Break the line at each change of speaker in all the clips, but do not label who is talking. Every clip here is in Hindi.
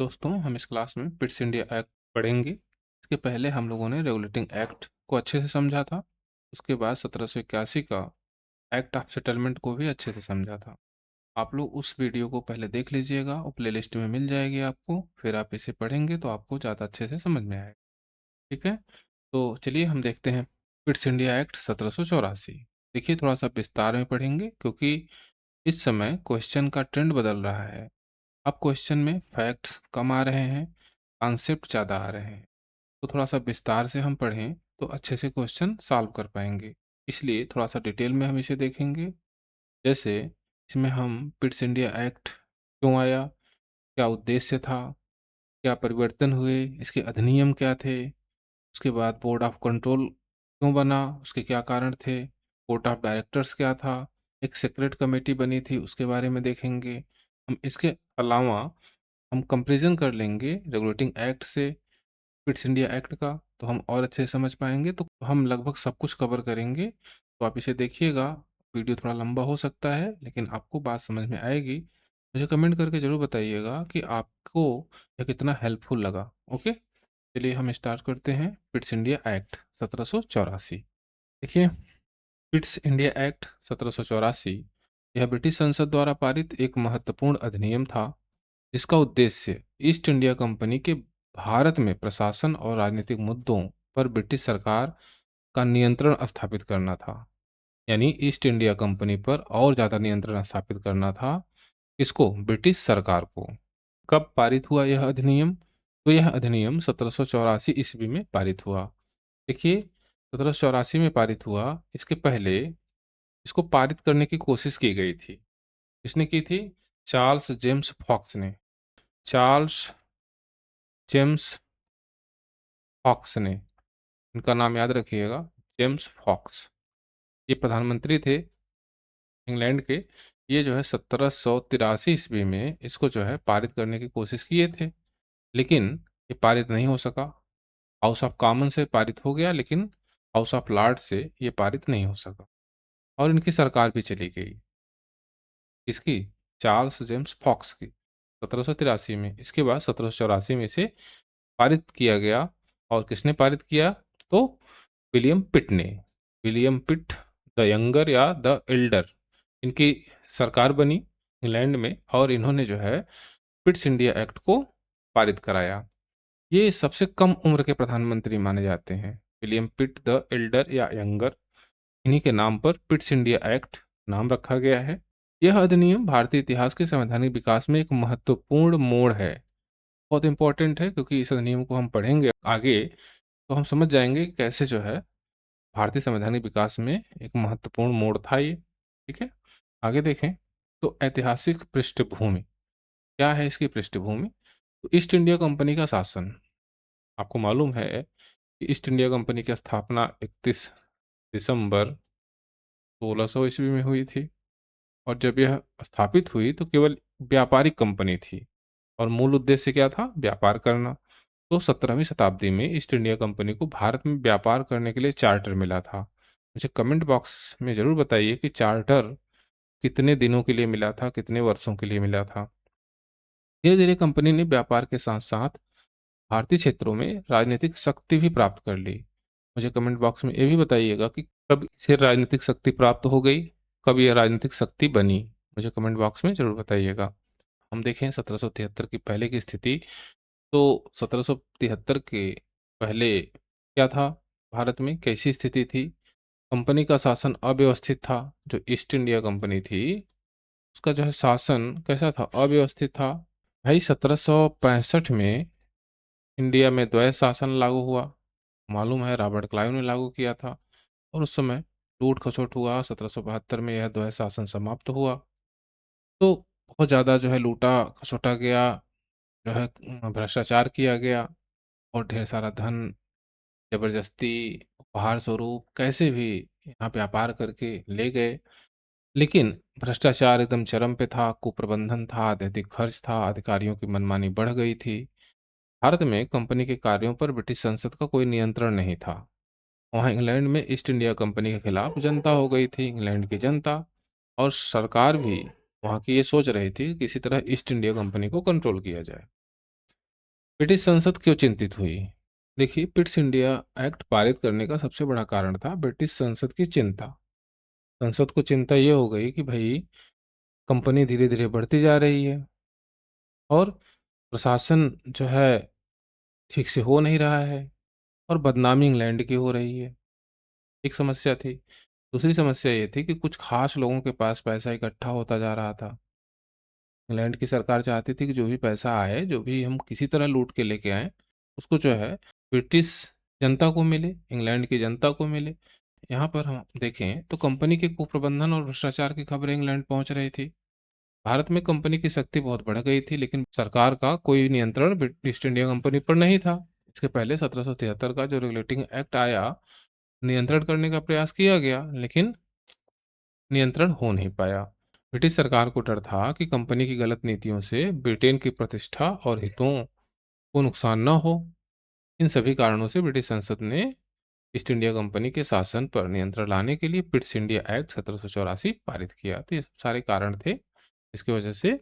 दोस्तों, हम इस क्लास में पिट्स इंडिया एक्ट पढ़ेंगे। इसके पहले हम लोगों ने रेगुलेटिंग एक्ट को अच्छे से समझा था। उसके बाद 1781 का एक्ट ऑफ सेटलमेंट को भी अच्छे से समझा था। आप लोग उस वीडियो को पहले देख लीजिएगा, वो प्लेलिस्ट में मिल जाएगी आपको। फिर आप इसे पढ़ेंगे तो आपको ज़्यादा अच्छे से समझ में आएगा। ठीक है, तो चलिए हम देखते हैं पिट्स इंडिया एक्ट 1784। देखिए, थोड़ा सा विस्तार में पढ़ेंगे क्योंकि इस समय क्वेश्चन का ट्रेंड बदल रहा है। अब क्वेश्चन में फैक्ट्स कम आ रहे हैं, कॉन्सेप्ट ज़्यादा आ रहे हैं। तो थोड़ा सा विस्तार से हम पढ़ें तो अच्छे से क्वेश्चन सॉल्व कर पाएंगे। इसलिए थोड़ा सा डिटेल में हम इसे देखेंगे। जैसे इसमें हम पिट्स इंडिया एक्ट क्यों आया, क्या उद्देश्य था, क्या परिवर्तन हुए, इसके अधिनियम क्या थे, उसके बाद बोर्ड ऑफ कंट्रोल क्यों बना, उसके क्या कारण थे, बोर्ड ऑफ डायरेक्टर्स क्या था, एक सेक्रेट कमेटी बनी थी उसके बारे में देखेंगे। हम इसके अलावा हम कंपैरिजन कर लेंगे रेगुलेटिंग एक्ट से फिट्स इंडिया एक्ट का, तो हम और अच्छे से समझ पाएंगे। तो हम लगभग सब कुछ कवर करेंगे, तो आप इसे देखिएगा। वीडियो थोड़ा लंबा हो सकता है लेकिन आपको बात समझ में आएगी। मुझे कमेंट करके ज़रूर बताइएगा कि आपको यह कितना हेल्पफुल लगा। ओके, चलिए हम स्टार्ट करते हैं। Fits India act 1784। देखिए, फिट्स इंडिया एक्ट 1784 यह ब्रिटिश संसद द्वारा पारित एक महत्वपूर्ण अधिनियम था जिसका उद्देश्य ईस्ट इंडिया कंपनी के भारत में प्रशासन और राजनीतिक मुद्दों पर ब्रिटिश सरकार का नियंत्रण स्थापित करना था। यानी ईस्ट इंडिया कंपनी पर और ज़्यादा नियंत्रण स्थापित करना था। किसको? ब्रिटिश सरकार को। कब पारित हुआ यह अधिनियम? तो यह अधिनियम 1784 ईस्वी में पारित हुआ। देखिए, 1784 में पारित हुआ। इसके पहले इसको पारित करने की कोशिश की गई थी। किसने की थी? चार्ल्स जेम्स फॉक्स ने। चार्ल्स जेम्स फॉक्स ने, इनका नाम याद रखिएगा, जेम्स फॉक्स। ये प्रधानमंत्री थे इंग्लैंड के। ये जो है 1783 ईस्वी में इसको जो है पारित करने की कोशिश किए थे, लेकिन ये पारित नहीं हो सका। हाउस ऑफ कॉमन से पारित हो गया लेकिन हाउस ऑफ लॉर्ड्स से ये पारित नहीं हो सका और इनकी सरकार भी चली गई। इसकी, चार्ल्स जेम्स फॉक्स की, 1783 में। इसके बाद 1784 में इसे पारित किया गया। और किसने पारित किया? तो विलियम पिट ने। विलियम पिट द यंगर या द एल्डर, इनकी सरकार बनी इंग्लैंड में और इन्होंने जो है पिट्स इंडिया एक्ट को पारित कराया। ये सबसे कम उम्र के प्रधानमंत्री माने जाते हैं, विलियम पिट द एल्डर या यंगर। इन्हीं के नाम पर पिट्स इंडिया एक्ट नाम रखा गया है। यह अधिनियम भारतीय इतिहास के संवैधानिक विकास में एक महत्वपूर्ण मोड़ है। बहुत इंपॉर्टेंट है क्योंकि इस अधिनियम को हम पढ़ेंगे आगे तो हम समझ जाएंगे कि कैसे जो है भारतीय संवैधानिक विकास में एक महत्वपूर्ण मोड़ था ये। ठीक है, आगे देखें तो ऐतिहासिक पृष्ठभूमि क्या है। इसकी पृष्ठभूमि तो ईस्ट इंडिया कंपनी का शासन। आपको मालूम है कि ईस्ट इंडिया कंपनी की स्थापना 31 दिसंबर 1600 ईस्वी में हुई थी। और जब यह स्थापित हुई तो केवल व्यापारिक कंपनी थी और मूल उद्देश्य क्या था? व्यापार करना। तो 17वीं शताब्दी में ईस्ट इंडिया कंपनी को भारत में व्यापार करने के लिए चार्टर मिला था। मुझे कमेंट बॉक्स में ज़रूर बताइए कि चार्टर कितने दिनों के लिए मिला था, कितने वर्षों के लिए मिला था। धीरे धीरे कंपनी ने व्यापार के साथ साथ भारतीय क्षेत्रों में राजनीतिक शक्ति भी प्राप्त कर ली। मुझे कमेंट बॉक्स में ये भी बताइएगा कि कब इसे राजनीतिक शक्ति प्राप्त हो गई, कब यह राजनीतिक शक्ति बनी। मुझे कमेंट बॉक्स में जरूर बताइएगा। हम देखें 1773 की पहले की स्थिति। तो 1773 के पहले क्या था? भारत में कैसी स्थिति थी? कंपनी का शासन अव्यवस्थित था। जो ईस्ट इंडिया कंपनी थी उसका जो है शासन कैसा था? अव्यवस्थित था। भाई 1765 में इंडिया में द्वैत शासन लागू हुआ। मालूम है, रॉबर्ट क्लाइव ने लागू किया था और उस समय लूट खसोट हुआ। 1772 में यह द्वैत शासन समाप्त हुआ। तो बहुत ज़्यादा जो है लूटा खसोटा गया, जो है भ्रष्टाचार किया गया और ढेर सारा धन जबरदस्ती उपहार स्वरूप कैसे भी यहाँ व्यापार करके ले गए। लेकिन भ्रष्टाचार एकदम चरम पे था, कुप्रबंधन था, अत्यधिक खर्च था, अधिकारियों की मनमानी बढ़ गई थी। भारत में कंपनी के कार्यों पर ब्रिटिश संसद का कोई नियंत्रण नहीं था। वहाँ इंग्लैंड में ईस्ट इंडिया कंपनी के खिलाफ जनता हो गई थी, इंग्लैंड की जनता। और सरकार भी वहाँ की ये सोच रही थी कि किसी तरह ईस्ट इंडिया कंपनी को कंट्रोल किया जाए। ब्रिटिश संसद क्यों चिंतित हुई? देखिए, पिट्स इंडिया एक्ट पारित करने का सबसे बड़ा कारण था ब्रिटिश संसद की चिंता। संसद को चिंता ये हो गई कि भाई कंपनी धीरे धीरे बढ़ती जा रही है और प्रशासन जो है ठीक से हो नहीं रहा है और बदनामी इंग्लैंड की हो रही है। एक समस्या थी। दूसरी समस्या ये थी कि कुछ खास लोगों के पास पैसा इकट्ठा होता जा रहा था। इंग्लैंड की सरकार चाहती थी कि जो भी पैसा आए, जो भी हम किसी तरह लूट के लेके आए, उसको जो है ब्रिटिश जनता को मिले, इंग्लैंड की जनता को मिले। यहाँ पर हम देखें तो कंपनी के कुप्रबंधन और भ्रष्टाचार की खबरें इंग्लैंड पहुंच रही थी। भारत में कंपनी की शक्ति बहुत बढ़ गई थी, लेकिन सरकार का कोई नियंत्रण ईस्ट इंडिया कंपनी पर नहीं था। इसके पहले 1773 का जो रेगुलेटिंग एक्ट आया, नियंत्रण करने का प्रयास किया गया, लेकिन नियंत्रण हो नहीं पाया। ब्रिटिश सरकार को डर था कि कंपनी की गलत नीतियों से ब्रिटेन की प्रतिष्ठा और हितों को नुकसान न हो। इन सभी कारणों से ब्रिटिश संसद ने ईस्ट इंडिया कंपनी के शासन पर नियंत्रण लाने के लिए पिट्स इंडिया एक्ट 1784 पारित किया। तो ये सारे कारण थे, इसकी वजह से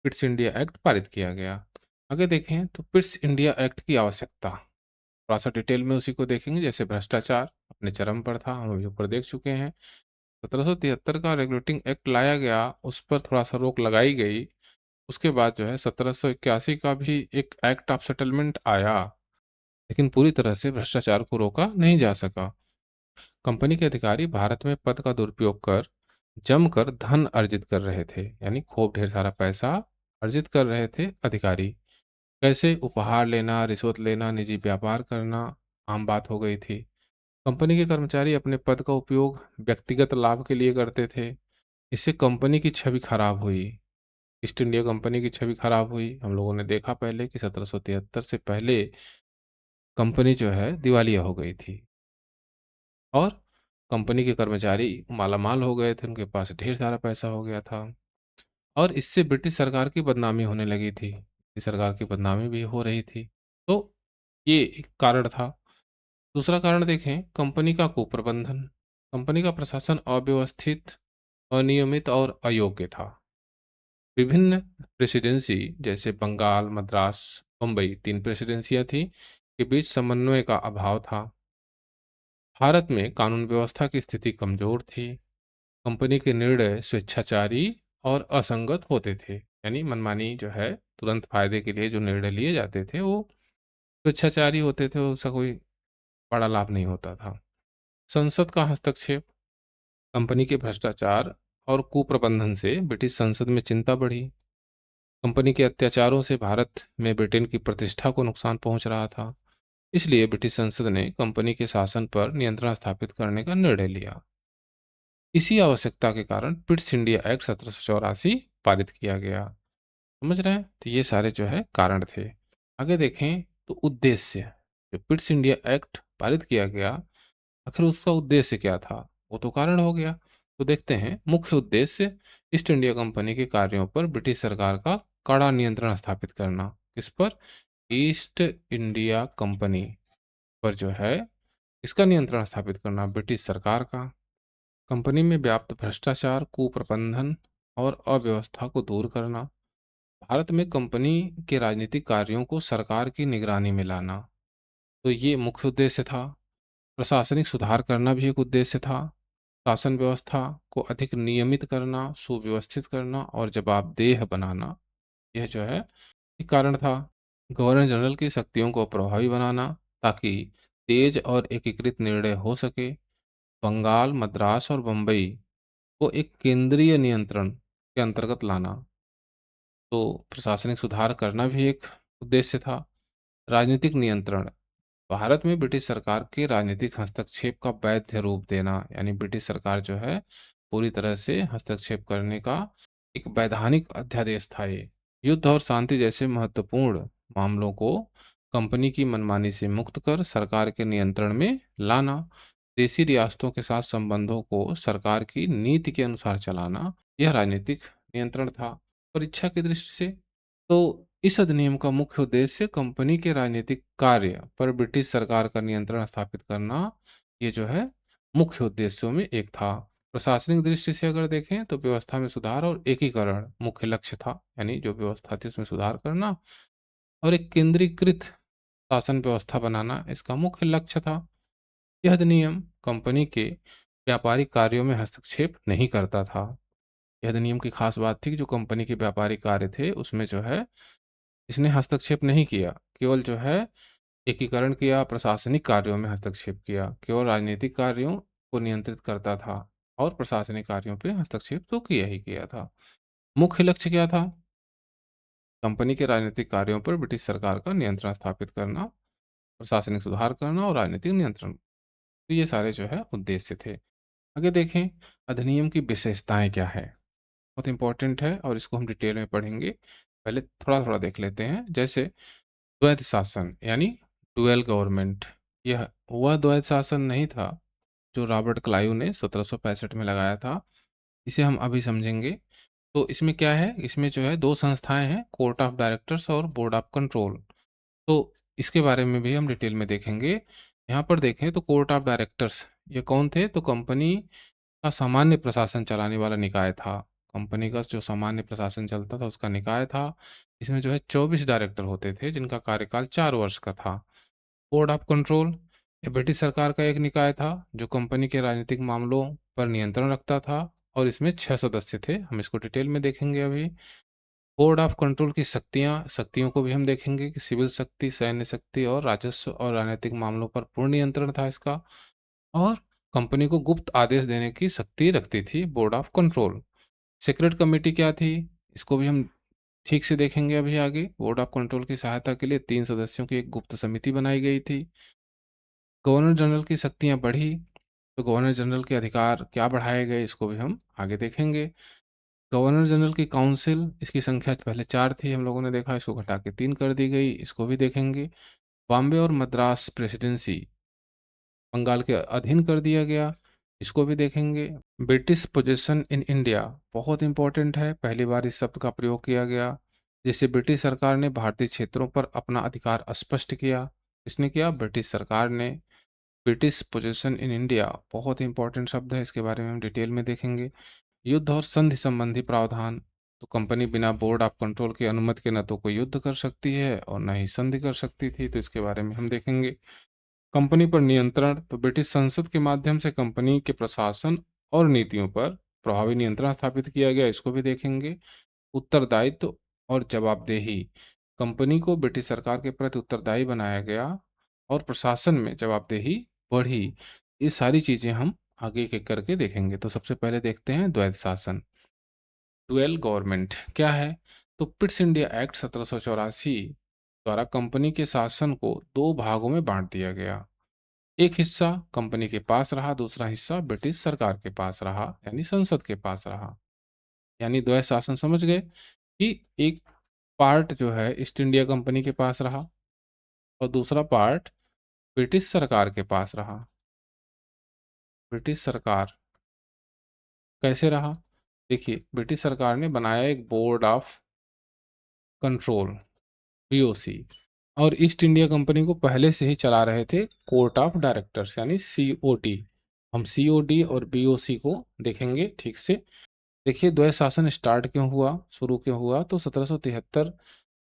पिट्स इंडिया एक्ट पारित किया गया। आगे देखें तो पिट्स इंडिया एक्ट की आवश्यकता, थोड़ा सा डिटेल में उसी को देखेंगे। जैसे भ्रष्टाचार अपने चरम पर था, हम अभी ऊपर देख चुके हैं। 1773 का रेगुलेटिंग एक्ट लाया गया, उस पर थोड़ा सा रोक लगाई गई। उसके बाद जो है 1781 का भी एक एक्ट ऑफ सेटलमेंट आया, लेकिन पूरी तरह से भ्रष्टाचार को रोका नहीं जा सका। कंपनी के अधिकारी भारत में पद का दुरुपयोग कर जमकर धन अर्जित कर रहे थे, यानी खूब ढेर सारा पैसा अर्जित कर रहे थे अधिकारी। कैसे? उपहार लेना, रिश्वत लेना, निजी व्यापार करना आम बात हो गई थी। कंपनी के कर्मचारी अपने पद का उपयोग व्यक्तिगत लाभ के लिए करते थे। इससे कंपनी की छवि खराब हुई, ईस्ट इंडिया कंपनी की छवि खराब हुई। हम लोगों ने देखा पहले कि 1773 से पहले कंपनी जो है दिवालिया हो गई थी और कंपनी के कर्मचारी मालामाल हो गए थे, उनके पास ढेर सारा पैसा हो गया था और इससे ब्रिटिश सरकार की बदनामी होने लगी थी। ब्रिटिश सरकार की बदनामी भी हो रही थी। तो ये एक कारण था। दूसरा कारण देखें, कंपनी का कुप्रबंधन। कंपनी का प्रशासन अव्यवस्थित, अनियमित और अयोग्य था। विभिन्न प्रेसिडेंसी जैसे बंगाल, मद्रास, मुंबई, तीन प्रेसिडेंसियां थी, के बीच समन्वय का अभाव था। भारत में कानून व्यवस्था की स्थिति कमजोर थी। कंपनी के निर्णय स्वेच्छाचारी और असंगत होते थे, यानी मनमानी जो है, तुरंत फायदे के लिए जो निर्णय लिए जाते थे वो स्वेच्छाचारी होते थे, उसका कोई बड़ा लाभ नहीं होता था। संसद का हस्तक्षेप। कंपनी के भ्रष्टाचार और कुप्रबंधन से ब्रिटिश संसद में चिंता बढ़ी। कंपनी के अत्याचारों से भारत में ब्रिटेन की प्रतिष्ठा को नुकसान पहुंच रहा था। इसलिए ब्रिटिश संसद ने कंपनी के शासन पर नियंत्रण स्थापित करने का निर्णय लिया। इसी आवश्यकता के कारण पिट्स इंडिया एक्ट 1784 पारित किया गया। समझ रहे हैं? तो ये सारे जो है कारण थे। आगे देखें तो उद्देश्य, जो पिट्स इंडिया एक्ट पारित किया गया, आखिर उसका उद्देश्य क्या था? वो तो कारण हो गया। तो देखते हैं, मुख्य उद्देश्य ईस्ट इंडिया कंपनी के कार्यों पर ब्रिटिश सरकार का कड़ा नियंत्रण स्थापित करना। किस पर? ईस्ट इंडिया कंपनी पर जो है इसका नियंत्रण स्थापित करना, ब्रिटिश सरकार का। कंपनी में व्याप्त भ्रष्टाचार, कुप्रबंधन और अव्यवस्था को दूर करना। भारत में कंपनी के राजनीतिक कार्यों को सरकार की निगरानी में लाना, तो ये मुख्य उद्देश्य था। प्रशासनिक सुधार करना भी एक उद्देश्य था। शासन व्यवस्था को अधिक नियमित करना, सुव्यवस्थित करना और जवाबदेह बनाना, यह जो है एक कारण था। गवर्नर जनरल की शक्तियों को प्रभावी बनाना ताकि तेज और एकीकृत निर्णय हो सके। बंगाल, मद्रास और बम्बई को एक केंद्रीय नियंत्रण के अंतर्गत लाना, तो प्रशासनिक सुधार करना भी एक उद्देश्य था। राजनीतिक नियंत्रण। भारत में ब्रिटिश सरकार के राजनीतिक हस्तक्षेप का वैध रूप देना, यानी ब्रिटिश सरकार जो है पूरी तरह से हस्तक्षेप करने का एक वैधानिक अध्यादेश था ये। युद्ध और शांति जैसे महत्वपूर्ण मामलों को कंपनी की मनमानी से मुक्त कर सरकार के नियंत्रण में लाना। देशी रियासतों के साथ संबंधों को सरकार की नीति के अनुसार चलाना, यह राजनीतिक नियंत्रण था। परीक्षा की दृष्टि से तो इस अधिनियम का मुख्य उद्देश्य कंपनी के राजनीतिक कार्य पर ब्रिटिश सरकार का नियंत्रण स्थापित करना, ये जो है मुख्य उद्देश्यों में एक था। प्रशासनिक दृष्टि से अगर देखें तो व्यवस्था में सुधार और एकीकरण मुख्य लक्ष्य था, यानी जो व्यवस्था थी उसमें सुधार करना और एक केंद्रीकृत शासन व्यवस्था बनाना इसका मुख्य लक्ष्य था। यह अधिनियम कंपनी के व्यापारिक कार्यों में हस्तक्षेप नहीं करता था। यह अधिनियम की खास बात थी कि जो कंपनी के व्यापारिक कार्य थे उसमें जो है इसने हस्तक्षेप नहीं किया, केवल जो है एकीकरण किया, प्रशासनिक कार्यों में हस्तक्षेप किया, केवल राजनीतिक कार्यों को नियंत्रित करता था और प्रशासनिक कार्यों पे हस्तक्षेप तो किया ही किया था। मुख्य लक्ष्य क्या था? कंपनी के राजनीतिक कार्यों पर ब्रिटिश सरकार का नियंत्रण स्थापित करना, प्रशासनिक सुधार करना और राजनीतिक नियंत्रण। तो ये सारे जो है उद्देश्य थे। आगे देखें अधिनियम की विशेषताएं क्या है। बहुत इंपॉर्टेंट है और इसको हम डिटेल में पढ़ेंगे। पहले थोड़ा थोड़ा देख लेते हैं। जैसे द्वैध शासन यानी डुअल गवर्नमेंट। यह वह द्वैध शासन नहीं था जो रॉबर्ट क्लाइव ने 1765 में लगाया था, इसे हम अभी समझेंगे। तो इसमें क्या है, इसमें जो है दो संस्थाएं हैं, कोर्ट ऑफ डायरेक्टर्स और बोर्ड ऑफ कंट्रोल। तो इसके बारे में भी हम डिटेल में देखेंगे। यहाँ पर देखें तो कोर्ट ऑफ डायरेक्टर्स ये कौन थे? तो कंपनी का सामान्य प्रशासन चलाने वाला निकाय था। कंपनी का जो सामान्य प्रशासन चलता था उसका निकाय था। इसमें जो है 24 डायरेक्टर होते थे जिनका कार्यकाल 4 वर्ष का था। बोर्ड ऑफ कंट्रोल ये ब्रिटिश सरकार का एक निकाय था जो कंपनी के राजनीतिक मामलों पर नियंत्रण रखता था और इसमें 6 सदस्य थे। हम इसको डिटेल में देखेंगे अभी। बोर्ड ऑफ कंट्रोल की शक्तियों को भी हम देखेंगे कि सिविल शक्ति, सैन्य शक्ति और राजस्व और राजनीतिक मामलों पर पूर्ण नियंत्रण था इसका। और कंपनी को गुप्त आदेश देने की शक्ति रखती थी board of control. Secret committee क्या थी, इसको भी हम ठीक से देखेंगे अभी आगे। बोर्ड ऑफ कंट्रोल की सहायता के लिए 3 सदस्यों की एक गुप्त समिति बनाई गई थी। गवर्नर जनरल की शक्तियां बढ़ी, तो गवर्नर जनरल के अधिकार क्या बढ़ाए गए इसको भी हम आगे देखेंगे। गवर्नर जनरल की काउंसिल, इसकी संख्या पहले 4 थी, हम लोगों ने देखा, इसको घटा के 3 कर दी गई, इसको भी देखेंगे। बॉम्बे और मद्रास प्रेसिडेंसी बंगाल के अधीन कर दिया गया, इसको भी देखेंगे। ब्रिटिश पोजीशन इन इंडिया बहुत इंपॉर्टेंट है, पहली बार इस शब्द का प्रयोग किया गया, जिससे ब्रिटिश सरकार ने भारतीय क्षेत्रों पर अपना अधिकार स्पष्ट किया। इसने किया, ब्रिटिश सरकार ने। ब्रिटिश पोजीशन इन इंडिया बहुत इंपॉर्टेंट शब्द है, इसके बारे में हम डिटेल में देखेंगे। युद्ध और संधि संबंधी प्रावधान, तो कंपनी बिना बोर्ड ऑफ कंट्रोल की अनुमति के न तो कोई युद्ध कर सकती है और न ही संधि कर सकती थी, तो इसके बारे में हम देखेंगे। कंपनी पर नियंत्रण, तो ब्रिटिश संसद के माध्यम से कंपनी के प्रशासन और नीतियों पर प्रभावी नियंत्रण स्थापित किया गया, इसको भी देखेंगे। उत्तरदायित्व और जवाबदेही, कंपनी को ब्रिटिश सरकार के प्रति उत्तरदायी बनाया गया और प्रशासन में जवाबदेही बढ़ी। ये सारी चीजें हम आगे के करके देखेंगे। तो सबसे पहले देखते हैं द्वैध शासन। डुअल गवर्नमेंट क्या है? तो पिट्स इंडिया एक्ट 1784 द्वारा कंपनी के शासन को 2 भागों में बांट दिया गया। एक हिस्सा कंपनी के पास रहा, दूसरा हिस्सा ब्रिटिश सरकार के पास रहा, यानी संसद के पास रहा। यानी द्वैध शासन समझ गए कि एक पार्ट जो है ईस्ट इंडिया कंपनी के पास रहा और दूसरा पार्ट ब्रिटिश सरकार के पास रहा। ब्रिटिश सरकार कैसे रहा? देखिए, ब्रिटिश सरकार ने बनाया एक बोर्ड ऑफ कंट्रोल, बीओसी, और ईस्ट इंडिया कंपनी को पहले से ही चला रहे थे कोर्ट ऑफ डायरेक्टर्स यानी सीओटी। हम सीओडी और बीओसी को देखेंगे ठीक से। देखिए, द्वैध शासन स्टार्ट क्यों हुआ, शुरू क्यों हुआ? तो 1773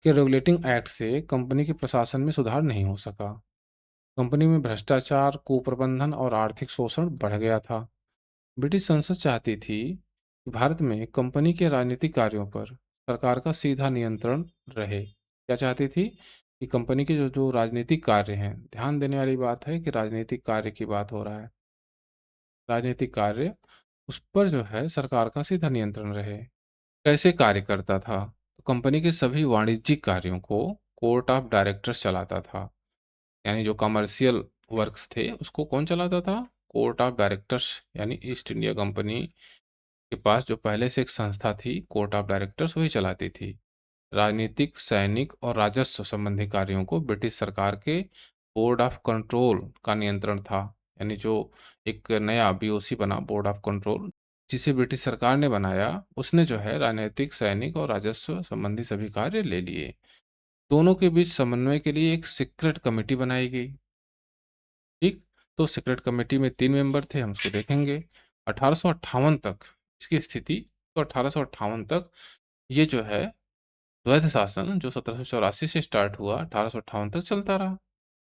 के रेगुलेटिंग एक्ट से कंपनी के प्रशासन में सुधार नहीं हो सका। कंपनी में भ्रष्टाचार, कुप्रबंधन और आर्थिक शोषण बढ़ गया था। ब्रिटिश संसद चाहती थी कि भारत में कंपनी के राजनीतिक कार्यों पर सरकार का सीधा नियंत्रण रहे। क्या चाहती थी? कि कंपनी के जो जो राजनीतिक कार्य हैं, ध्यान देने वाली बात है कि राजनीतिक कार्य की बात हो रहा है, राजनीतिक कार्य उस पर जो है सरकार का सीधा नियंत्रण रहे। कैसे कार्य करता था? तो कंपनी के सभी वाणिज्यिक कार्यों को कोर्ट ऑफ डायरेक्टर्स चलाता था। यानी जो कमर्शियल वर्क्स थे उसको कौन चलाता था? Court of directors. यानी ईस्ट इंडिया कंपनी के पास जो पहले से एक संस्था थी कोर्ट ऑफ डायरेक्टर्स, वही चलाती थी। राजनीतिक, सैनिक और राजस्व संबंधी कार्यों को ब्रिटिश सरकार के बोर्ड ऑफ कंट्रोल का नियंत्रण था। यानी जो एक नया बीओसी बना, बोर्ड ऑफ कंट्रोल, जिसे ब्रिटिश सरकार ने बनाया, उसने जो है राजनीतिक, सैनिक और राजस्व संबंधी सभी कार्य ले लिए। दोनों के बीच समन्वय के लिए एक सीक्रेट कमेटी बनाई गई। ठीक, तो सीक्रेट कमेटी में 3 मेंबर थे, हम उसको देखेंगे। 1858 तक इसकी स्थिति, तो 1858 तक ये जो है द्वैध शासन जो 1784 से स्टार्ट हुआ 1858 तक चलता रहा।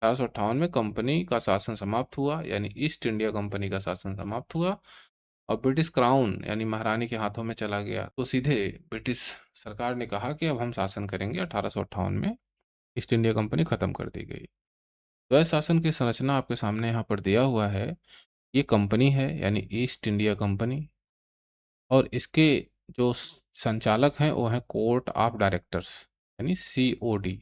1858 में कंपनी का शासन समाप्त हुआ, यानी ईस्ट इंडिया कंपनी का शासन समाप्त हुआ और ब्रिटिश क्राउन यानी महारानी के हाथों में चला गया। तो सीधे ब्रिटिश सरकार ने कहा कि अब हम शासन करेंगे। 1858 में ईस्ट इंडिया कंपनी खत्म कर दी गई। द्वैध शासन की संरचना आपके सामने यहाँ पर दिया हुआ है। ये कंपनी है यानी ईस्ट इंडिया कंपनी, और इसके जो संचालक हैं वो हैं कोर्ट ऑफ डायरेक्टर्स यानी COD।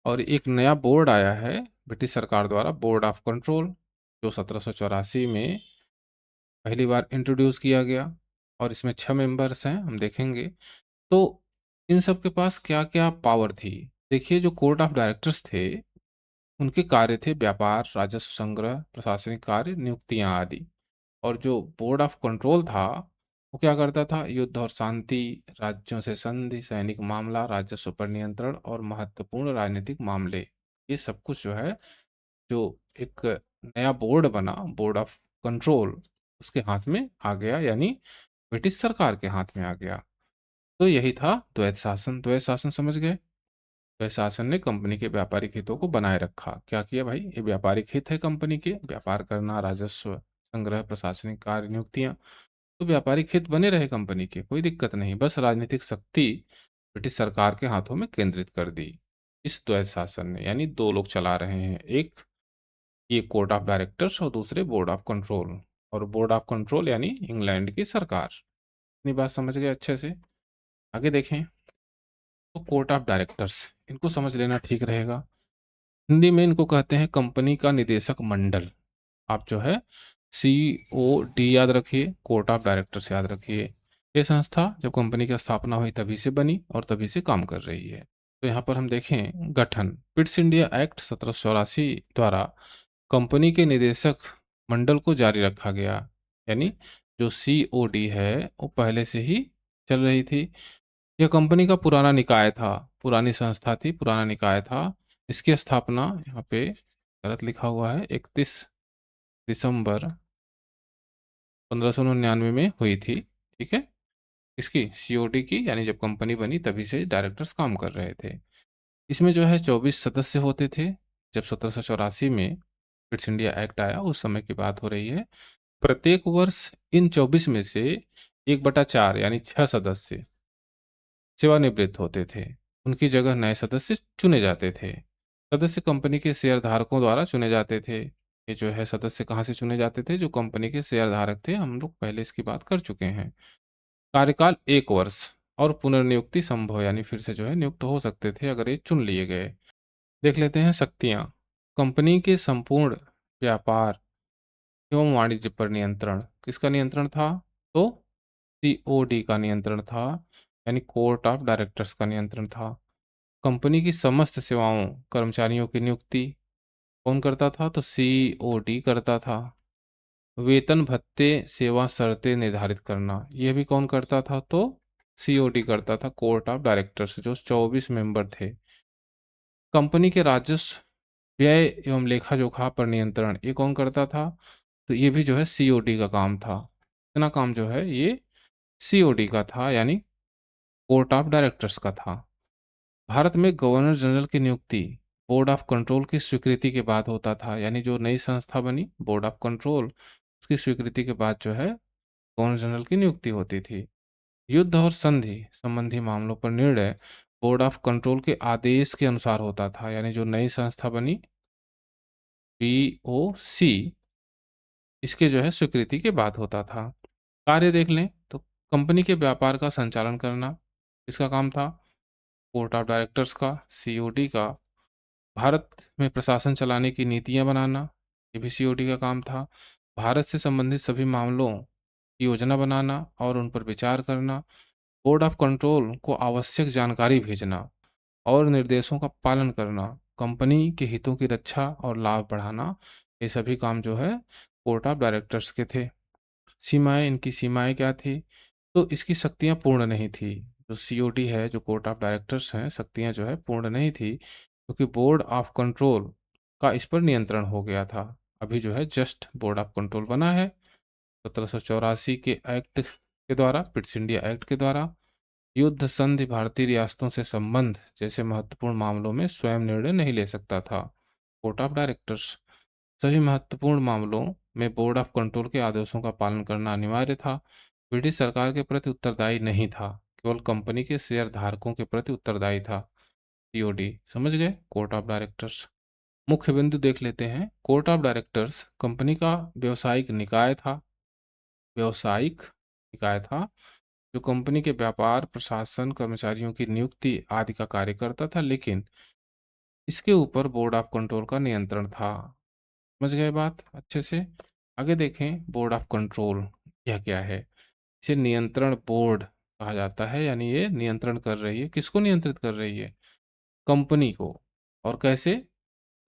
और एक नया बोर्ड आया है ब्रिटिश सरकार द्वारा, बोर्ड ऑफ कंट्रोल, जो 1784 में पहली बार इंट्रोड्यूस किया गया। और इसमें 6 मेंबर्स हैं, हम देखेंगे। तो इन सब के पास क्या क्या पावर थी। देखिए, जो कोर्ट ऑफ डायरेक्टर्स थे उनके कार्य थे व्यापार, राजस्व संग्रह, प्रशासनिक कार्य, नियुक्तियां आदि। और जो बोर्ड ऑफ कंट्रोल था वो क्या करता था, युद्ध और शांति, राज्यों से संधि, सैनिक मामला, राजस्व पर नियंत्रण और महत्वपूर्ण राजनीतिक मामले, ये सब कुछ जो है, जो एक नया बोर्ड बना, बोर्ड ऑफ कंट्रोल, उसके हाथ में आ गया, यानी ब्रिटिश सरकार के हाथ में आ गया। तो यही था द्वैध शासन। द्वैध शासन समझ गए। द्वैध शासन ने कंपनी के व्यापारिक हितों को बनाए रखा। क्या किया भाई, ये व्यापारिक हित है कंपनी के, व्यापार करना, राजस्व संग्रह, प्रशासनिक कार्य, नियुक्तियां, तो व्यापारिक हित बने रहे कंपनी के, कोई दिक्कत नहीं। बस राजनीतिक शक्ति ब्रिटिश सरकार के हाथों में केंद्रित कर दी इस द्वैध शासन ने, यानी दो लोग चला रहे हैं, एक ये कोर्ट ऑफ डायरेक्टर्स और दूसरे बोर्ड ऑफ कंट्रोल। और बोर्ड ऑफ कंट्रोल यानी इंग्लैंड की सरकार। इतनी बात समझ गए अच्छे से। आगे देखें तो कोर्ट ऑफ डायरेक्टर्स, इनको समझ लेना ठीक रहेगा। हिंदी में इनको कहते हैं कंपनी का निदेशक मंडल। आप जो है COD याद रखिए, कोर्ट ऑफ डायरेक्टर्स याद रखिए। ये संस्था जब कंपनी की स्थापना हुई तभी से बनी और तभी से काम कर रही है। तो यहाँ पर हम देखें गठन, पिट्स इंडिया एक्ट 1784 द्वारा कंपनी के निदेशक मंडल को जारी रखा गया। यानी जो COD है वो पहले से ही चल रही थी। यह कंपनी का पुराना निकाय था, पुरानी संस्था थी, पुराना निकाय था। इसकी स्थापना, यहाँ पे गलत लिखा हुआ है, 31 दिसंबर 1599 में हुई थी। ठीक है, इसकी COD की, यानी जब कंपनी बनी तभी से डायरेक्टर्स काम कर रहे थे। इसमें जो है 24 सदस्य होते थे। जब 1784 में ब्रिटिश इंडिया एक्ट आया उस समय की बात हो रही है। प्रत्येक वर्ष इन 24 में से 1/4 यानी 6 सदस्य सेवानिवृत्त होते थे। उनकी जगह नए सदस्य चुने जाते थे। सदस्य कंपनी के शेयरधारकों द्वारा चुने जाते थे। ये जो है सदस्य कहाँ से चुने जाते थे, जो कंपनी के शेयरधारक थे। हम लोग पहले इसकी बात कर चुके हैं। कार्यकाल 1 वर्ष और पुनर्नियुक्ति संभव, यानी फिर से जो है नियुक्त हो सकते थे अगर ये चुन लिए गए। देख लेते हैं शक्तियां। कंपनी के संपूर्ण व्यापार एवं वाणिज्य पर नियंत्रण किसका नियंत्रण था, तो COD का नियंत्रण था, यानी कोर्ट ऑफ डायरेक्टर्स का नियंत्रण था। कंपनी की समस्त सेवाओं, कर्मचारियों की नियुक्ति कौन करता था, तो COD करता था। वेतन भत्ते, सेवा शर्तें निर्धारित करना, यह भी कौन करता था, तो COD करता था, कोर्ट ऑफ डायरेक्टर्स, जो 24 मेंबर थे। कंपनी के राजस्व, व्यय एवं लेखा जोखा पर नियंत्रण, ये कौन करता था, तो ये भी जो है COD का काम था। इतना काम जो है ये COD का था, यानी कोर्ट ऑफ डायरेक्टर्स का था। भारत में गवर्नर जनरल की नियुक्ति बोर्ड ऑफ कंट्रोल की स्वीकृति के बाद होता था। यानी जो नई संस्था बनी बोर्ड ऑफ कंट्रोल, उसकी स्वीकृति के बाद जो है गवर्नर जनरल की नियुक्ति होती थी। युद्ध और संधि संबंधी मामलों पर निर्णय बोर्ड ऑफ कंट्रोल के आदेश के अनुसार होता था। यानी जो नई संस्था बनी BOC, इसके जो है स्वीकृति के बाद होता था। कार्य देख लें तो कंपनी के व्यापार का संचालन करना इसका काम था, कोर्ट ऑफ डायरेक्टर्स का, COD का। भारत में प्रशासन चलाने की नीतियां बनाना, ये भी COD का काम था। भारत से संबंधित सभी मामलों की योजना बनाना और उन पर विचार करना। बोर्ड ऑफ कंट्रोल को आवश्यक जानकारी भेजना और निर्देशों का पालन करना। कंपनी के हितों की रक्षा और लाभ बढ़ाना, ये सभी काम जो है कोर्ट ऑफ डायरेक्टर्स के थे। सीमाएं, इनकी सीमाएं क्या थी, तो इसकी शक्तियां पूर्ण नहीं थी। जो COD है, जो कोर्ट ऑफ डायरेक्टर्स हैं, शक्तियां जो है पूर्ण नहीं थी, क्योंकि बोर्ड ऑफ कंट्रोल का इस पर नियंत्रण हो गया था। अभी जो है जस्ट बोर्ड ऑफ कंट्रोल बना है 1784 के एक्ट के द्वारा, ब्रिटिश इंडिया एक्ट के द्वारा। युद्ध संधि भारतीय रियासतों से संबंध जैसे महत्वपूर्ण मामलों में स्वयं निर्णय नहीं ले सकता था। कोर्ट ऑफ डायरेक्टर्स सभी महत्वपूर्ण मामलों में बोर्ड ऑफ कंट्रोल के आदेशों का पालन करना अनिवार्य था। ब्रिटिश सरकार के प्रति उत्तरदायी नहीं था, केवल कंपनी के शेयर धारकों के प्रति उत्तरदायी था। सीओडी समझ गए। कोर्ट ऑफ डायरेक्टर्स मुख्य बिंदु देख लेते हैं। कोर्ट ऑफ डायरेक्टर्स कंपनी का व्यावसायिक निकाय था। व्यावसायिक निकाय था जो कंपनी के व्यापार, प्रशासन, कर्मचारियों की नियुक्ति आदि का कार्य करता था, लेकिन इसके ऊपर बोर्ड ऑफ कंट्रोल का नियंत्रण था। समझ गए बात अच्छे से। आगे देखें, बोर्ड ऑफ कंट्रोल यह क्या है। इसे नियंत्रण बोर्ड कहा जाता है, यानी ये नियंत्रण कर रही है। किसको नियंत्रित कर रही है? कंपनी को। और कैसे?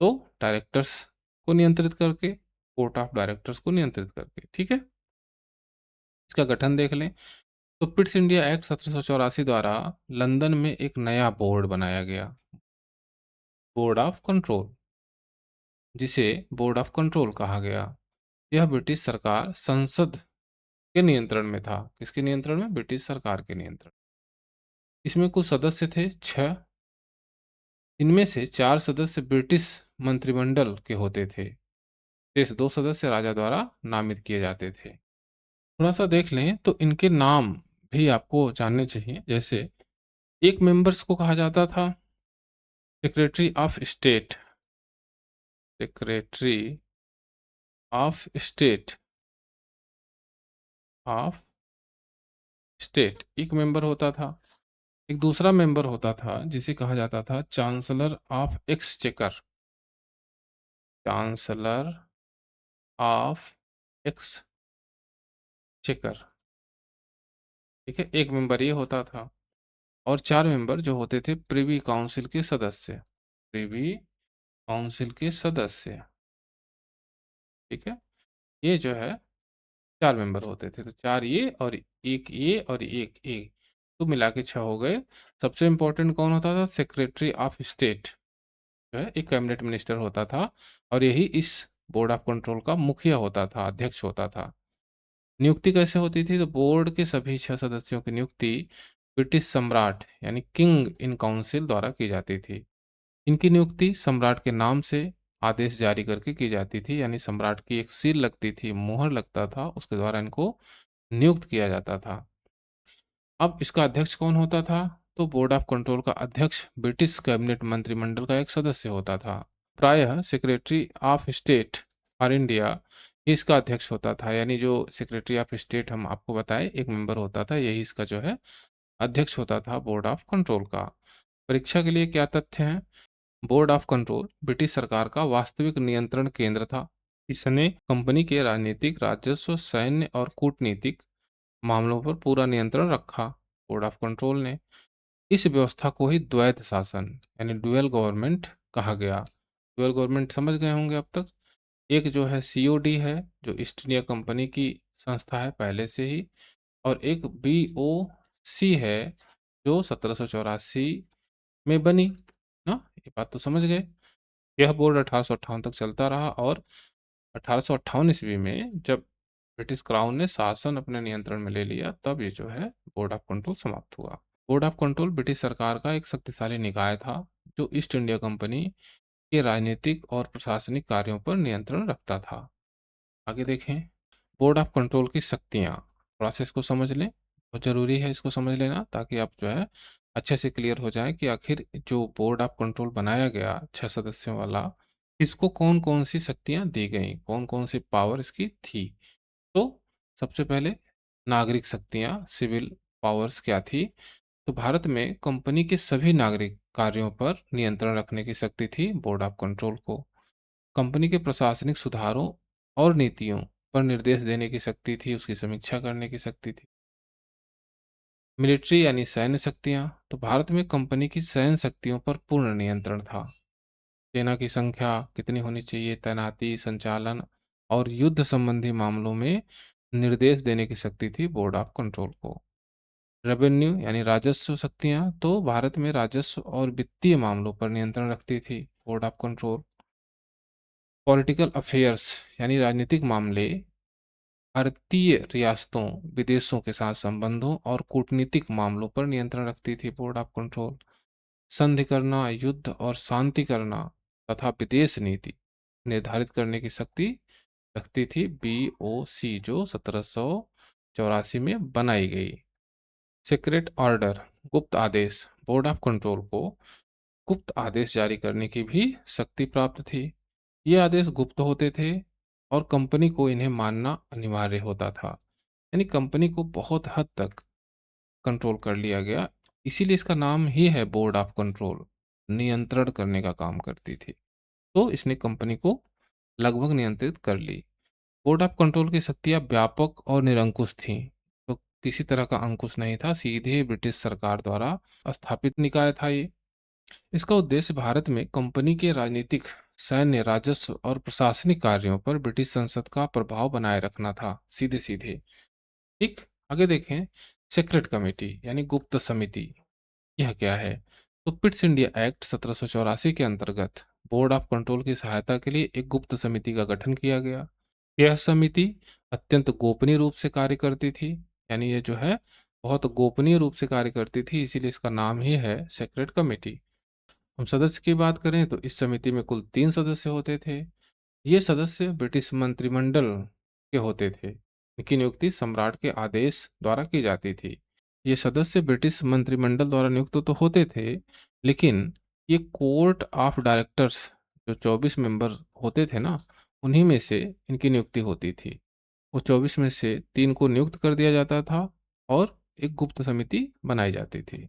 तो डायरेक्टर्स को नियंत्रित करके, कोर्ट ऑफ डायरेक्टर्स को नियंत्रित करके। ठीक है, इसका गठन देख लें। तो पिट्स इंडिया एक्ट 1784 द्वारा लंदन में एक नया बोर्ड बनाया गया, बोर्ड ऑफ कंट्रोल, जिसे बोर्ड ऑफ कंट्रोल कहा गया। यह ब्रिटिश सरकार संसद के नियंत्रण में था। किसके नियंत्रण में? ब्रिटिश सरकार के नियंत्रण। इसमें कुछ सदस्य थे 6। इनमें से 4 सदस्य ब्रिटिश मंत्रिमंडल के होते थे, शेष 2 सदस्य राजा द्वारा नामित किए जाते थे। थोड़ा सा देख लें तो इनके नाम भी आपको जानने चाहिए। जैसे एक मेंबर्स को कहा जाता था secretary of state, secretary of state, of state एक मेंबर होता था। एक दूसरा मेंबर होता था जिसे कहा जाता था chancellor of exchequer, chancellor of exchequer. ठीक है, एक मेंबर ये होता था। और 4 मेंबर जो होते थे प्रिवी काउंसिल के सदस्य, प्रिवी काउंसिल के सदस्य। ठीक है, ये जो है 4 मेंबर होते थे। तो 4 ये और एक ये और एक ये, तो मिला के 6 हो गए। सबसे इंपॉर्टेंट कौन होता था? सेक्रेटरी ऑफ स्टेट जो है एक कैबिनेट मिनिस्टर होता था, और यही इस बोर्ड ऑफ कंट्रोल का मुखिया होता था, अध्यक्ष होता था। नियुक्ति कैसे होती थी? तो बोर्ड के सभी 6 सदस्यों की नियुक्ति ब्रिटिश सम्राट यानी किंग इन काउंसिल द्वारा की जाती थी। इनकी नियुक्ति सम्राट के नाम से आदेश जारी करके की जाती थी, यानी सम्राट की एक सील लगती थी, मोहर लगता था, उसके द्वारा इनको नियुक्त किया जाता था। अब इसका अध्यक्ष कौन होता था? तो बोर्ड ऑफ कंट्रोल का अध्यक्ष ब्रिटिश कैबिनेट मंत्रिमंडल का एक सदस्य होता था। प्रायः secretary of state for India ही इसका अध्यक्ष होता था, यानी जो सेक्रेटरी ऑफ स्टेट हम आपको बताए एक मेंबर होता था, यही इसका जो है अध्यक्ष होता था बोर्ड ऑफ कंट्रोल का। परीक्षा के लिए क्या तथ्य हैं? बोर्ड ऑफ कंट्रोल ब्रिटिश सरकार का वास्तविक नियंत्रण केंद्र था। इसने कंपनी के राजनीतिक, राजस्व, सैन्य और कूटनीतिक मामलों पर पूरा नियंत्रण रखा। बोर्ड ऑफ कंट्रोल ने इस व्यवस्था को ही द्वैत शासन यानी ड्यूअल गवर्नमेंट कहा गया। ड्यूअल गवर्नमेंट समझ गए होंगे अब तक। एक जो है सीओडी है जो ईस्ट इंडिया कंपनी की संस्था है पहले से ही, और एक बीओसी है जो 1784 में बनी ना। ये बात तो समझ गए। यह बोर्ड 1858 तक चलता रहा, और 1858 ईस्वी में जब ब्रिटिश क्राउन ने शासन अपने नियंत्रण में ले लिया, तब ये जो है बोर्ड ऑफ कंट्रोल समाप्त हुआ। बोर्ड ऑफ कंट्रोल ब्रिटिश सरकार का एक शक्तिशाली निकाय था जो ईस्ट इंडिया कंपनी के राजनीतिक और प्रशासनिक कार्यों पर नियंत्रण रखता था। आगे देखें, बोर्ड ऑफ कंट्रोल की शक्तियाँ, थोड़ा सा इसको समझ लें, बहुत जरूरी है इसको समझ लेना, ताकि आप जो है अच्छे से क्लियर हो जाए कि आखिर जो बोर्ड ऑफ कंट्रोल बनाया गया 6 सदस्यों वाला, इसको कौन कौन सी शक्तियां दी गई, कौन कौन सी पावर इसकी थी। तो सबसे पहले नागरिक शक्तियां, सिविल पावर्स क्या थी? तो भारत में कंपनी के सभी नागरिक कार्यों पर नियंत्रण रखने की शक्ति थी बोर्ड ऑफ कंट्रोल को। कंपनी के प्रशासनिक सुधारों और नीतियों पर निर्देश देने की शक्ति थी, उसकी समीक्षा करने की शक्ति थी। मिलिट्री यानी सैन्य शक्तियां, तो भारत में कंपनी की सैन्य शक्तियों पर पूर्ण नियंत्रण था। सेना की संख्या कितनी होनी चाहिए, तैनाती, संचालन और युद्ध संबंधी मामलों में निर्देश देने की शक्ति थी बोर्ड ऑफ कंट्रोल को। रेवेन्यू यानी राजस्व शक्तियां, तो भारत में राजस्व और वित्तीय मामलों पर नियंत्रण रखती थी board of control. Political affairs यानी राजनीतिक मामले भारतीय रियासतों, विदेशों के साथ संबंधों और कूटनीतिक मामलों पर नियंत्रण रखती थी बोर्ड ऑफ कंट्रोल। संधि करना, युद्ध और शांति करना तथा विदेश नीति निर्धारित करने की शक्ति रखती थी बीओसी, जो 1784 में बनाई गई। सीक्रेट ऑर्डर, गुप्त आदेश, बोर्ड ऑफ कंट्रोल को गुप्त आदेश जारी करने की भी शक्ति प्राप्त थी। ये आदेश गुप्त होते थे और कंपनी को इन्हें मानना अनिवार्य होता था। यानी कंपनी को बहुत हद तक कंट्रोल कर लिया गया। इसीलिए इसका नाम ही है बोर्ड ऑफ कंट्रोल। नियंत्रण करने का काम करती थी, तो इसने कंपनी को लगभग नियंत्रित कर ली। बोर्ड ऑफ कंट्रोल की शक्तियां व्यापक और निरंकुश थीं, तो किसी तरह का अंकुश नहीं था, सीधे ब्रिटिश सरकार द्वारा स्थापित निकाय था ये। इसका उद्देश्य भारत में कंपनी के राजनीतिक, सैन्य, राजस्व और प्रशासनिक कार्यों पर ब्रिटिश संसद का प्रभाव बनाए रखना था, सीधे सीधे। ठीक, आगे देखें। सीक्रेट कमेटी यानी गुप्त समिति, यह क्या है? तो पिट्स इंडिया एक्ट 1784 के अंतर्गत बोर्ड ऑफ कंट्रोल की सहायता के लिए एक गुप्त समिति का गठन किया गया। यह समिति अत्यंत गोपनीय रूप से कार्य करती थी, यानी ये जो है बहुत गोपनीय रूप से कार्य करती थी, इसीलिए इसका नाम ही है सीक्रेट कमेटी। हम सदस्य की बात करें तो इस समिति में कुल 3 सदस्य होते थे। ये सदस्य ब्रिटिश मंत्रिमंडल के होते थे। इनकी नियुक्ति सम्राट के आदेश द्वारा की जाती थी। ये सदस्य ब्रिटिश मंत्रिमंडल द्वारा नियुक्त तो होते थे, लेकिन ये कोर्ट ऑफ डायरेक्टर्स जो 24 मेंबर होते थे ना, उन्हीं में से इनकी नियुक्ति होती थी। वो 24 में से 3 को नियुक्त कर दिया जाता था और एक गुप्त समिति बनाई जाती थी।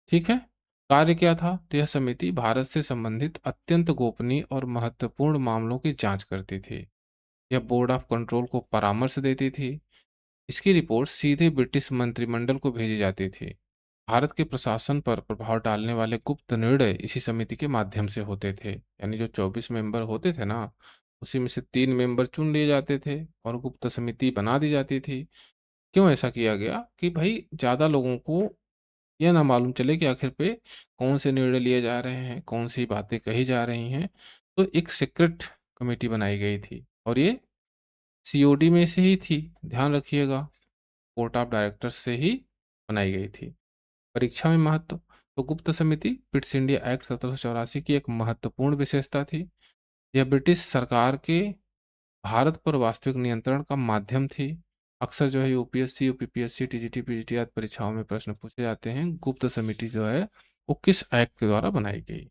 ठीक है। कार्य क्या था? तो यह समिति भारत से संबंधित अत्यंत गोपनीय और महत्वपूर्ण मामलों की जांच करती थी। यह बोर्ड ऑफ कंट्रोल को परामर्श देती थी। इसकी रिपोर्ट सीधे ब्रिटिश मंत्रिमंडल को भेजी जाती थी। भारत के प्रशासन पर प्रभाव डालने वाले गुप्त निर्णय इसी समिति के माध्यम से होते थे। यानी जो 24 मेंबर होते थे ना, उसी में से 3 मेंबर चुन लिए जाते थे और गुप्त समिति बना दी जाती थी। क्यों ऐसा किया गया? कि भाई ज्यादा लोगों को यह ना मालूम चले कि आखिर पे कौन से निर्णय लिए जा रहे हैं, कौन सी बातें कही जा रही हैं। तो एक सीक्रेट कमेटी बनाई गई थी और ये सीओडी में से ही थी, ध्यान रखिएगा, कोर्ट ऑफ डायरेक्टर्स से ही बनाई गई थी। परीक्षा में महत्व, तो गुप्त समिति पिट्स इंडिया एक्ट 1784 की एक महत्वपूर्ण विशेषता थी। यह ब्रिटिश सरकार के भारत पर वास्तविक नियंत्रण का माध्यम थी। अक्सर जो है यूपीएससी, यूपीपीएससी, टीजीटी, पीजीटी आदि परीक्षाओं में प्रश्न पूछे जाते हैं, गुप्त समिति जो है वो किस एक्ट के द्वारा बनाई गई।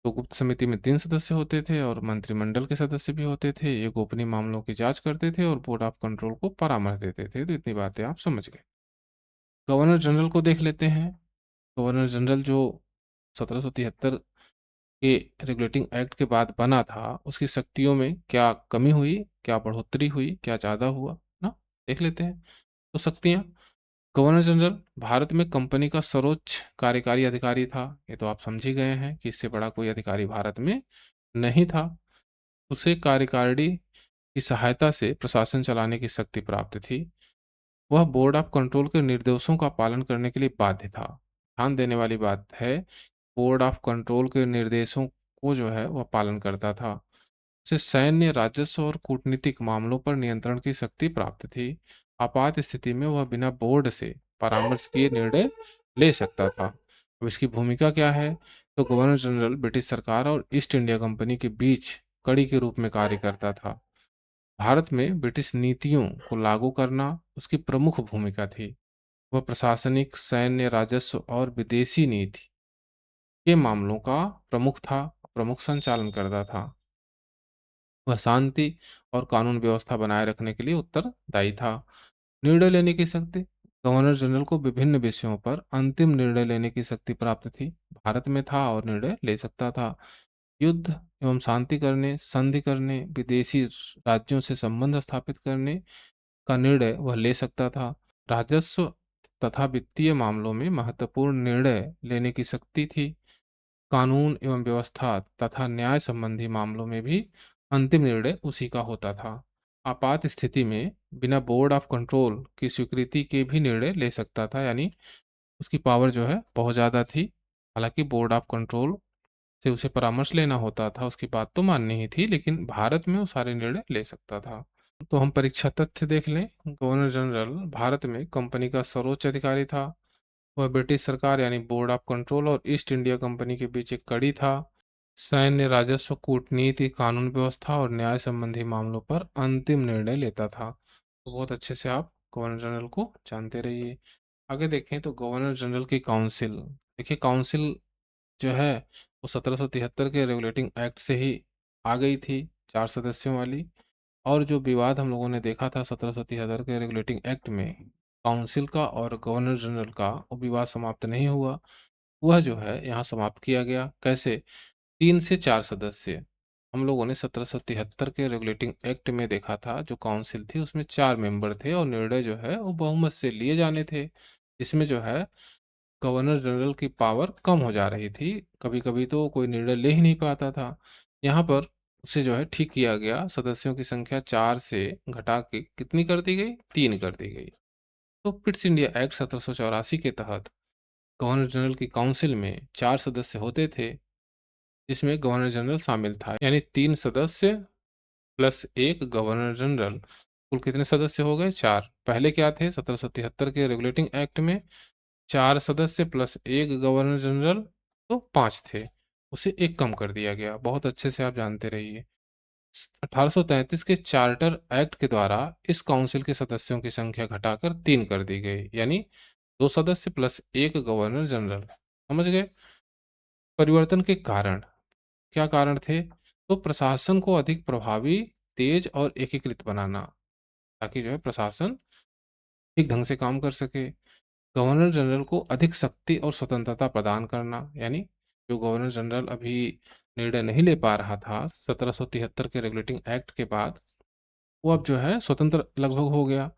तो गुप्त समिति में 3 सदस्य होते थे और मंत्रिमंडल के सदस्य भी होते थे। ये गोपनीय मामलों की जांच करते थे और बोर्ड ऑफ कंट्रोल को परामर्श देते थे। तो इतनी बातें आप समझ गए। गवर्नर जनरल को देख लेते हैं। गवर्नर जनरल जो 1773 के रेगुलेटिंग एक्ट के बाद बना था, उसकी शक्तियों में क्या कमी हुई, क्या बढ़ोतरी हुई, क्या ज़्यादा हुआ ना, देख लेते हैं। तो शक्तियाँ, गवर्नर जनरल भारत में कंपनी का सर्वोच्च कार्यकारी अधिकारी था। ये तो आप समझ ही गए हैं कि इससे बड़ा कोई अधिकारी भारत में नहीं था। उसे कार्यकारिणी की सहायता से प्रशासन चलाने की शक्ति प्राप्त थी। वह बोर्ड ऑफ कंट्रोल के निर्देशों का पालन करने के लिए बाध्य था। ध्यान देने वाली बात है, बोर्ड ऑफ कंट्रोल के निर्देशों को जो है वह पालन करता था। उसे सैन्य, राजस्व और कूटनीतिक मामलों पर नियंत्रण की शक्ति प्राप्त थी। आपात स्थिति में वह बिना बोर्ड से परामर्श किए निर्णय ले सकता था। अब इसकी भूमिका क्या है? तो गवर्नर जनरल ब्रिटिश सरकार और ईस्ट इंडिया कंपनी के बीच कड़ी के रूप में कार्य करता था। भारत में ब्रिटिश नीतियों को लागू करना उसकी प्रमुख भूमिका थी। वह प्रशासनिक, सैन्य, राजस्व और विदेशी नीति के मामलों का प्रमुख था, प्रमुख संचालन करता था। वह शांति और कानून व्यवस्था बनाए रखने के लिए उत्तरदायी था। निर्णय लेने की शक्ति, गवर्नर जनरल को विभिन्न विषयों पर अंतिम निर्णय लेने की शक्ति प्राप्त थी। भारत में था और निर्णय ले सकता था। युद्ध एवं शांति करने, संधि करने, विदेशी राज्यों से संबंध स्थापित करने का निर्णय वह ले सकता था। राजस्व तथा वित्तीय मामलों में महत्वपूर्ण निर्णय लेने की शक्ति थी। कानून एवं व्यवस्था तथा न्याय संबंधी मामलों में भी अंतिम निर्णय उसी का होता था। आपात स्थिति में बिना बोर्ड ऑफ कंट्रोल की स्वीकृति के भी निर्णय ले सकता था, यानी उसकी पावर जो है बहुत ज़्यादा थी। हालांकि बोर्ड ऑफ कंट्रोल से उसे परामर्श लेना होता था, उसकी बात तो माननी ही थी, लेकिन भारत में वो सारे निर्णय ले सकता था। तो हम परीक्षा तथ्य देख लें। गवर्नर जनरल भारत में कंपनी का सर्वोच्च अधिकारी था। वह ब्रिटिश सरकार यानी बोर्ड ऑफ कंट्रोल और ईस्ट इंडिया कंपनी के बीच एक कड़ी था। सैन्य, राजस्व, कूटनीति, कानून व्यवस्था और न्याय संबंधी मामलों पर अंतिम निर्णय लेता था। तो बहुत अच्छे से आप गवर्नर जनरल को जानते रहिए। आगे देखें तो गवर्नर जनरल की काउंसिल। देखिए काउंसिल जो है वो 1773 के रेगुलेटिंग एक्ट से ही आ गई थी, 4 सदस्यों वाली। और जो विवाद हम लोगों ने देखा था 1773 के रेगुलेटिंग एक्ट में, काउंसिल का और गवर्नर जनरल का, वो विवाद समाप्त नहीं हुआ। वह जो है यहाँ समाप्त किया गया। कैसे? 3 से 4 सदस्य। हम लोगों ने 1773 के रेगुलेटिंग एक्ट में देखा था जो काउंसिल थी उसमें 4 मेंबर थे और निर्णय जो है वो बहुमत से लिए जाने थे, जिसमें जो है गवर्नर जनरल की पावर कम हो जा रही थी। कभी कभी तो कोई निर्णय ले ही नहीं पाता था। यहाँ पर उसे जो है ठीक किया गया, सदस्यों की संख्या 4 से घटा के कितनी कर दी गई? 3 कर दी गई। तो पिट्स इंडिया एक्ट 1784 के तहत गवर्नर जनरल की काउंसिल में 4 सदस्य होते थे, जिसमें गवर्नर जनरल शामिल था, यानी 3 सदस्य प्लस एक गवर्नर जनरल। कुल कितने सदस्य हो गए? 4। पहले क्या थे 1773 के रेगुलेटिंग एक्ट में? 4 सदस्य प्लस एक गवर्नर जनरल, तो 5 थे। उसे एक कम कर दिया गया। बहुत अच्छे से आप जानते रहिए। 1833 के चार्टर एक्ट के द्वारा इस काउंसिल के सदस्यों की संख्या घटाकर 3 कर दी गई, यानी 2 सदस्य प्लस एक गवर्नर जनरल। समझ गए? परिवर्तन के कारण क्या कारण थे? तो प्रशासन को अधिक प्रभावी, तेज और एकीकृत बनाना, ताकि जो है प्रशासन ठीक ढंग से काम कर सके। गवर्नर जनरल को अधिक शक्ति और स्वतंत्रता प्रदान करना, यानी जो गवर्नर जनरल अभी निर्णय नहीं ले पा रहा था 1773 के रेगुलेटिंग एक्ट के बाद, वो अब जो है स्वतंत्र लगभग हो गया।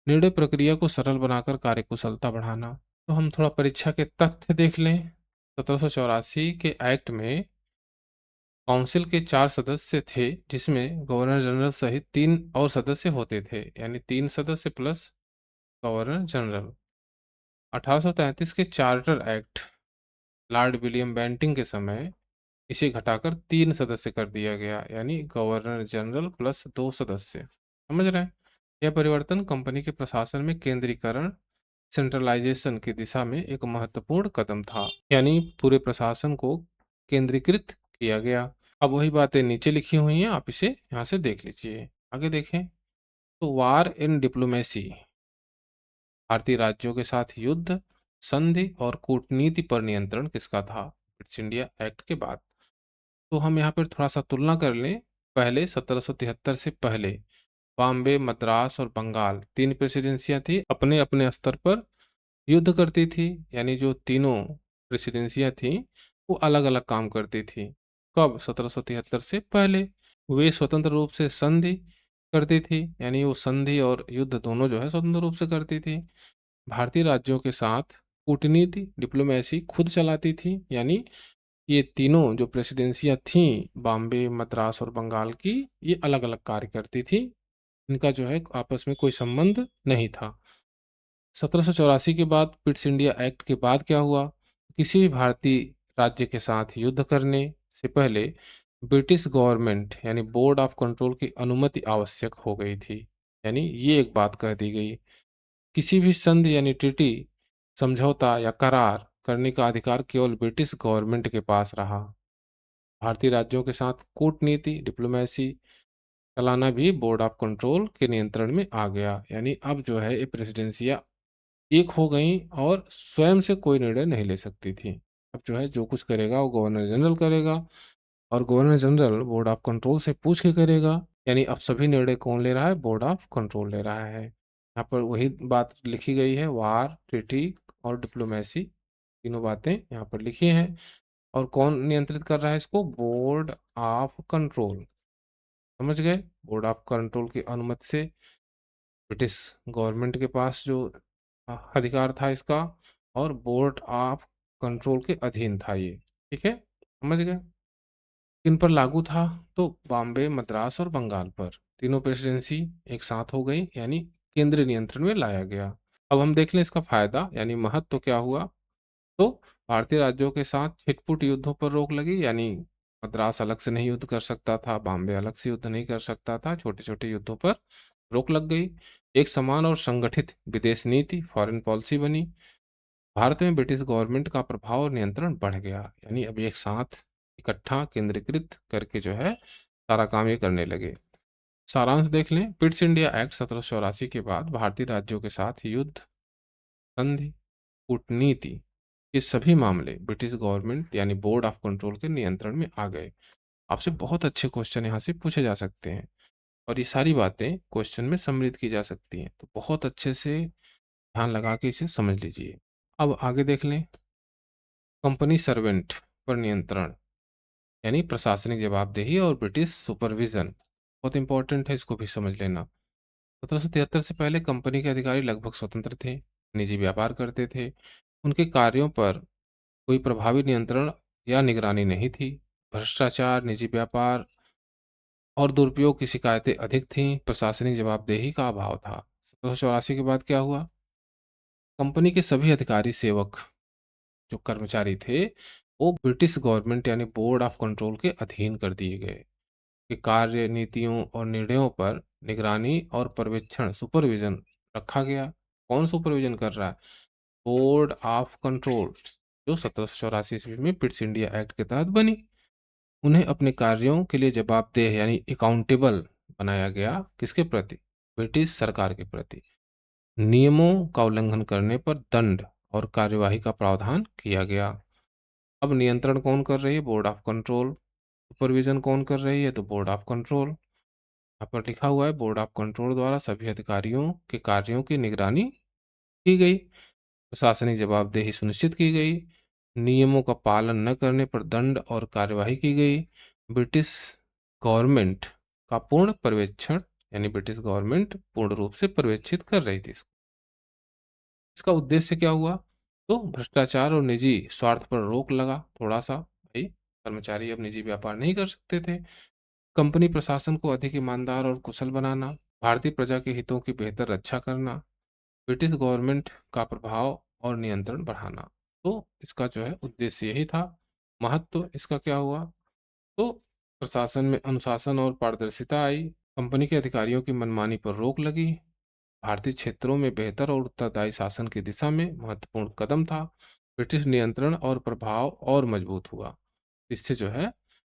निर्णय प्रक्रिया को सरल बनाकर कार्यकुशलता बढ़ाना। तो हम थोड़ा परीक्षा के तथ्य देख लें। 1784 के एक्ट में काउंसिल के 4 सदस्य थे, जिसमें गवर्नर जनरल सहित 3 और सदस्य होते थे, यानी 3 सदस्य प्लस गवर्नर जनरल। 1833 के charter act lord William Bentinck के समय इसे घटाकर 3 सदस्य कर दिया गया, यानी गवर्नर जनरल प्लस 2 सदस्य। समझ रहे हैं? यह परिवर्तन कंपनी के प्रशासन में केंद्रीकरण, सेंट्रलाइजेशन की दिशा में एक महत्वपूर्ण कदम था, यानी पूरे प्रशासन को केंद्रीकृत किया गया। अब वही बातें नीचे लिखी हुई हैं, आप इसे यहाँ से देख लीजिए। आगे देखें तो वार इन डिप्लोमेसी, भारतीय राज्यों के साथ युद्ध, संधि और कूटनीति पर नियंत्रण किसका था ब्रिटिश इंडिया एक्ट के बाद? तो हम यहाँ पर थोड़ा सा तुलना कर लें। पहले 1773 से पहले बॉम्बे, मद्रास और बंगाल 3 प्रेसिडेंसियां थी, अपने अपने स्तर पर युद्ध करती थी। यानी जो तीनों प्रेसिडेंसियां थी वो अलग अलग काम करती थी। कब? 1773 से पहले। वे स्वतंत्र रूप से संधि करती थी, यानी वो संधि और युद्ध दोनों जो है स्वतंत्र रूप से करती थी। भारतीय राज्यों के साथ कूटनीति, डिप्लोमेसी खुद चलाती थी, यानी ये तीनों जो प्रेसिडेंसियां थीं बॉम्बे, मद्रास और बंगाल की, ये अलग अलग कार्य करती थी। इनका जो है आपस में कोई संबंध नहीं था। 1784 के बाद पिट्स इंडिया एक्ट के बाद क्या हुआ? किसी भी भारतीय राज्य के साथ युद्ध करने से पहले ब्रिटिश गवर्नमेंट यानी बोर्ड ऑफ कंट्रोल की अनुमति आवश्यक हो गई थी। यानी ये एक बात कह दी गई। किसी भी संधि यानी ट्रीटी, समझौता या करार करने का अधिकार केवल ब्रिटिश गवर्नमेंट के पास रहा। भारतीय राज्यों के साथ कूटनीति, डिप्लोमेसी चलाना भी बोर्ड ऑफ कंट्रोल के नियंत्रण में आ गया। यानी अब जो है ये प्रेसिडेंसियां एक हो गई और स्वयं से कोई निर्णय नहीं ले सकती थी। अब जो है जो कुछ करेगा वो गवर्नर जनरल करेगा, और governor general board of control से पूछ के करेगा। यानी अब सभी निर्णय कौन ले रहा है? बोर्ड ऑफ कंट्रोल ले रहा है। यहाँ पर वही बात लिखी गई है, वार, ट्रीटी और डिप्लोमेसी, तीनों बातें यहाँ पर लिखी हैं। और कौन नियंत्रित कर रहा है इसको? Board of control. समझ गए? बोर्ड ऑफ कंट्रोल की अनुमति से ब्रिटिश गवर्नमेंट के पास जो अधिकार था इसका, और बोर्ड ऑफ कंट्रोल के अधीन था ये। ठीक है, समझ गए? किन पर लागू था? तो बॉम्बे, मद्रास और बंगाल पर तीनों प्रेसिडेंसी एक साथ हो गई, यानी केंद्रीय नियंत्रण में लाया गया। अब हम देख लें इसका फायदा यानी महत्व तो क्या हुआ। तो भारतीय राज्यों के साथ छिटपुट युद्धों पर रोक लगी, यानी मद्रास अलग से नहीं युद्ध कर सकता था, बॉम्बे अलग से युद्ध नहीं कर सकता था, छोटे छोटे युद्धों पर रोक लग गई। एक समान और संगठित विदेश नीति, फॉरेन पॉलिसी बनी। भारत में ब्रिटिश गवर्नमेंट का प्रभाव और नियंत्रण बढ़ गया, यानी अब एक साथ इकट्ठा केंद्रीकृत करके जो है सारा काम ये करने लगे। सारांश देख लें। पिट्स इंडिया एक्ट 1784 के बाद भारतीय राज्यों के साथ युद्ध, संधि, कूटनीति ये सभी मामले ब्रिटिश गवर्नमेंट यानी बोर्ड ऑफ कंट्रोल के नियंत्रण में आ गए। आपसे बहुत अच्छे क्वेश्चन यहाँ से पूछे जा सकते हैं और ये सारी बातें क्वेश्चन में सम्मिलित की जा सकती हैं, तो बहुत अच्छे से ध्यान लगा के इसे समझ लीजिए। अब आगे देख लें। कंपनी सर्वेंट पर नियंत्रण यानी प्रशासनिक जवाबदेही और ब्रिटिश सुपरविजन बहुत इंपॉर्टेंट है, इसको भी समझ लेना। 1773 से पहले कंपनी के अधिकारी लगभग स्वतंत्र थे, निजी व्यापार करते थे। उनके कार्यों पर कोई प्रभावी नियंत्रण या निगरानी नहीं थी। भ्रष्टाचार, निजी व्यापार और दुरुपयोग की शिकायतें अधिक थीं। प्रशासनिक जवाबदेही का अभाव था। 1784 के बाद क्या हुआ? कंपनी के सभी अधिकारी, सेवक, जो कर्मचारी थे, वो ब्रिटिश गवर्नमेंट यानी बोर्ड ऑफ कंट्रोल के अधीन कर दिए गए। कि कार्य, नीतियों और निर्णयों पर निगरानी और पर्यवेक्षण, सुपरविजन रखा गया। कौन सुपरविजन कर रहा है? बोर्ड ऑफ कंट्रोल, जो 1784 ईस्वी में पिट्स इंडिया एक्ट के तहत बनी। उन्हें अपने कार्यों के लिए जवाबदेह यानी अकाउंटेबल बनाया गया। किसके प्रति? ब्रिटिश सरकार के प्रति। नियमों का उल्लंघन करने पर दंड और कार्यवाही का प्रावधान किया गया। अब नियंत्रण कौन कर रही है? Board of control. सुपरविजन कौन कर रही है? तो बोर्ड ऑफ कंट्रोल। यहाँ पर लिखा हुआ है बोर्ड ऑफ कंट्रोल द्वारा सभी अधिकारियों के कार्यों की निगरानी की गई, प्रशासनिक जवाबदेही सुनिश्चित की गई, नियमों का पालन न करने पर दंड और कार्यवाही की गई। ब्रिटिश गवर्नमेंट का पूर्ण पर्यवेक्षण यानी ब्रिटिश गवर्नमेंट पूर्ण रूप से पर्यवेक्षित कर रही थी इसको। इसका उद्देश्य क्या हुआ? तो भ्रष्टाचार और निजी स्वार्थ पर रोक लगा थोड़ा सा, भाई कर्मचारी अब निजी व्यापार नहीं कर सकते थे। कंपनी प्रशासन को अधिक ईमानदार और कुशल बनाना, भारतीय प्रजा के हितों की बेहतर रक्षा करना, ब्रिटिश गवर्नमेंट का प्रभाव और नियंत्रण बढ़ाना। तो इसका जो है उद्देश्य यही था। महत्व इसका क्या हुआ? तो प्रशासन में अनुशासन और पारदर्शिता आई, कंपनी के अधिकारियों की मनमानी पर रोक लगी, भारतीय क्षेत्रों में बेहतर और उत्तरदायी शासन की दिशा में महत्वपूर्ण कदम था, ब्रिटिश नियंत्रण और प्रभाव और मजबूत हुआ। इससे जो है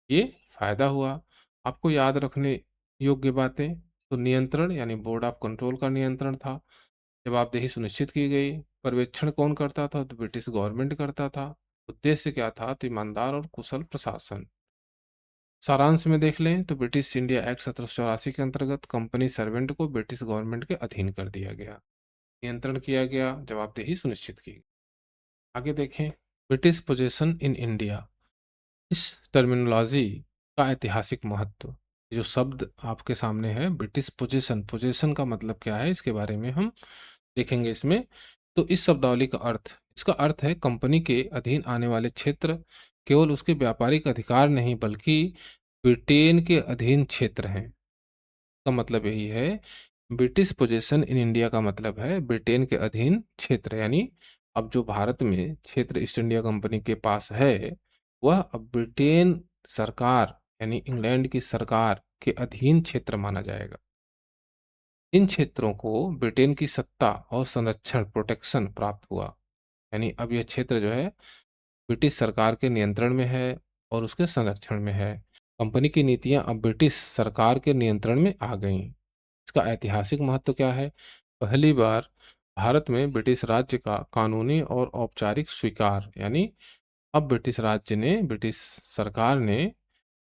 ये फायदा हुआ। आपको याद रखने योग्य बातें, तो नियंत्रण यानी बोर्ड ऑफ कंट्रोल का नियंत्रण था, जवाबदेही सुनिश्चित की गई, पर्यवेक्षण कौन करता था? तो ब्रिटिश गवर्नमेंट करता था। उद्देश्य क्या था? तो ईमानदार और कुशल प्रशासन। सारांश में देख लें तो ब्रिटिश इंडिया एक्ट 1784 के अंतर्गत कंपनी सर्वेंट को ब्रिटिश गवर्नमेंट के अधीन कर दिया गया, नियंत्रण किया गया, जवाबदेही सुनिश्चित की। आगे देखें। ब्रिटिश पोजेशन इन इंडिया, इस टर्मिनोलॉजी का ऐतिहासिक महत्व। जो शब्द आपके सामने है ब्रिटिश पोजेशन, पोजेशन का मतलब क्या है इसके बारे में हम देखेंगे इसमें। तो इस शब्दावली का अर्थ, इसका अर्थ है कंपनी के अधीन आने वाले क्षेत्र केवल उसके व्यापारिक अधिकार नहीं बल्कि ब्रिटेन के अधीन क्षेत्र हैं। का मतलब यही है। ब्रिटिश पोजेशन इन इंडिया का मतलब है ब्रिटेन के अधीन क्षेत्र, यानी अब जो भारत में क्षेत्र ईस्ट इंडिया कंपनी के पास है वह अब ब्रिटेन सरकार यानी इंग्लैंड की सरकार के अधीन क्षेत्र माना जाएगा। इन क्षेत्रों को ब्रिटेन की सत्ता और संरक्षण, प्रोटेक्शन प्राप्त हुआ, यानी अब यह क्षेत्र जो है ब्रिटिश सरकार के नियंत्रण में है और उसके संरक्षण में है। कंपनी की नीतियां अब ब्रिटिश सरकार के नियंत्रण में आ गईं। इसका ऐतिहासिक महत्व क्या है? पहली बार भारत में ब्रिटिश राज्य का कानूनी और औपचारिक स्वीकार, यानी अब ब्रिटिश राज्य ने, ब्रिटिश सरकार ने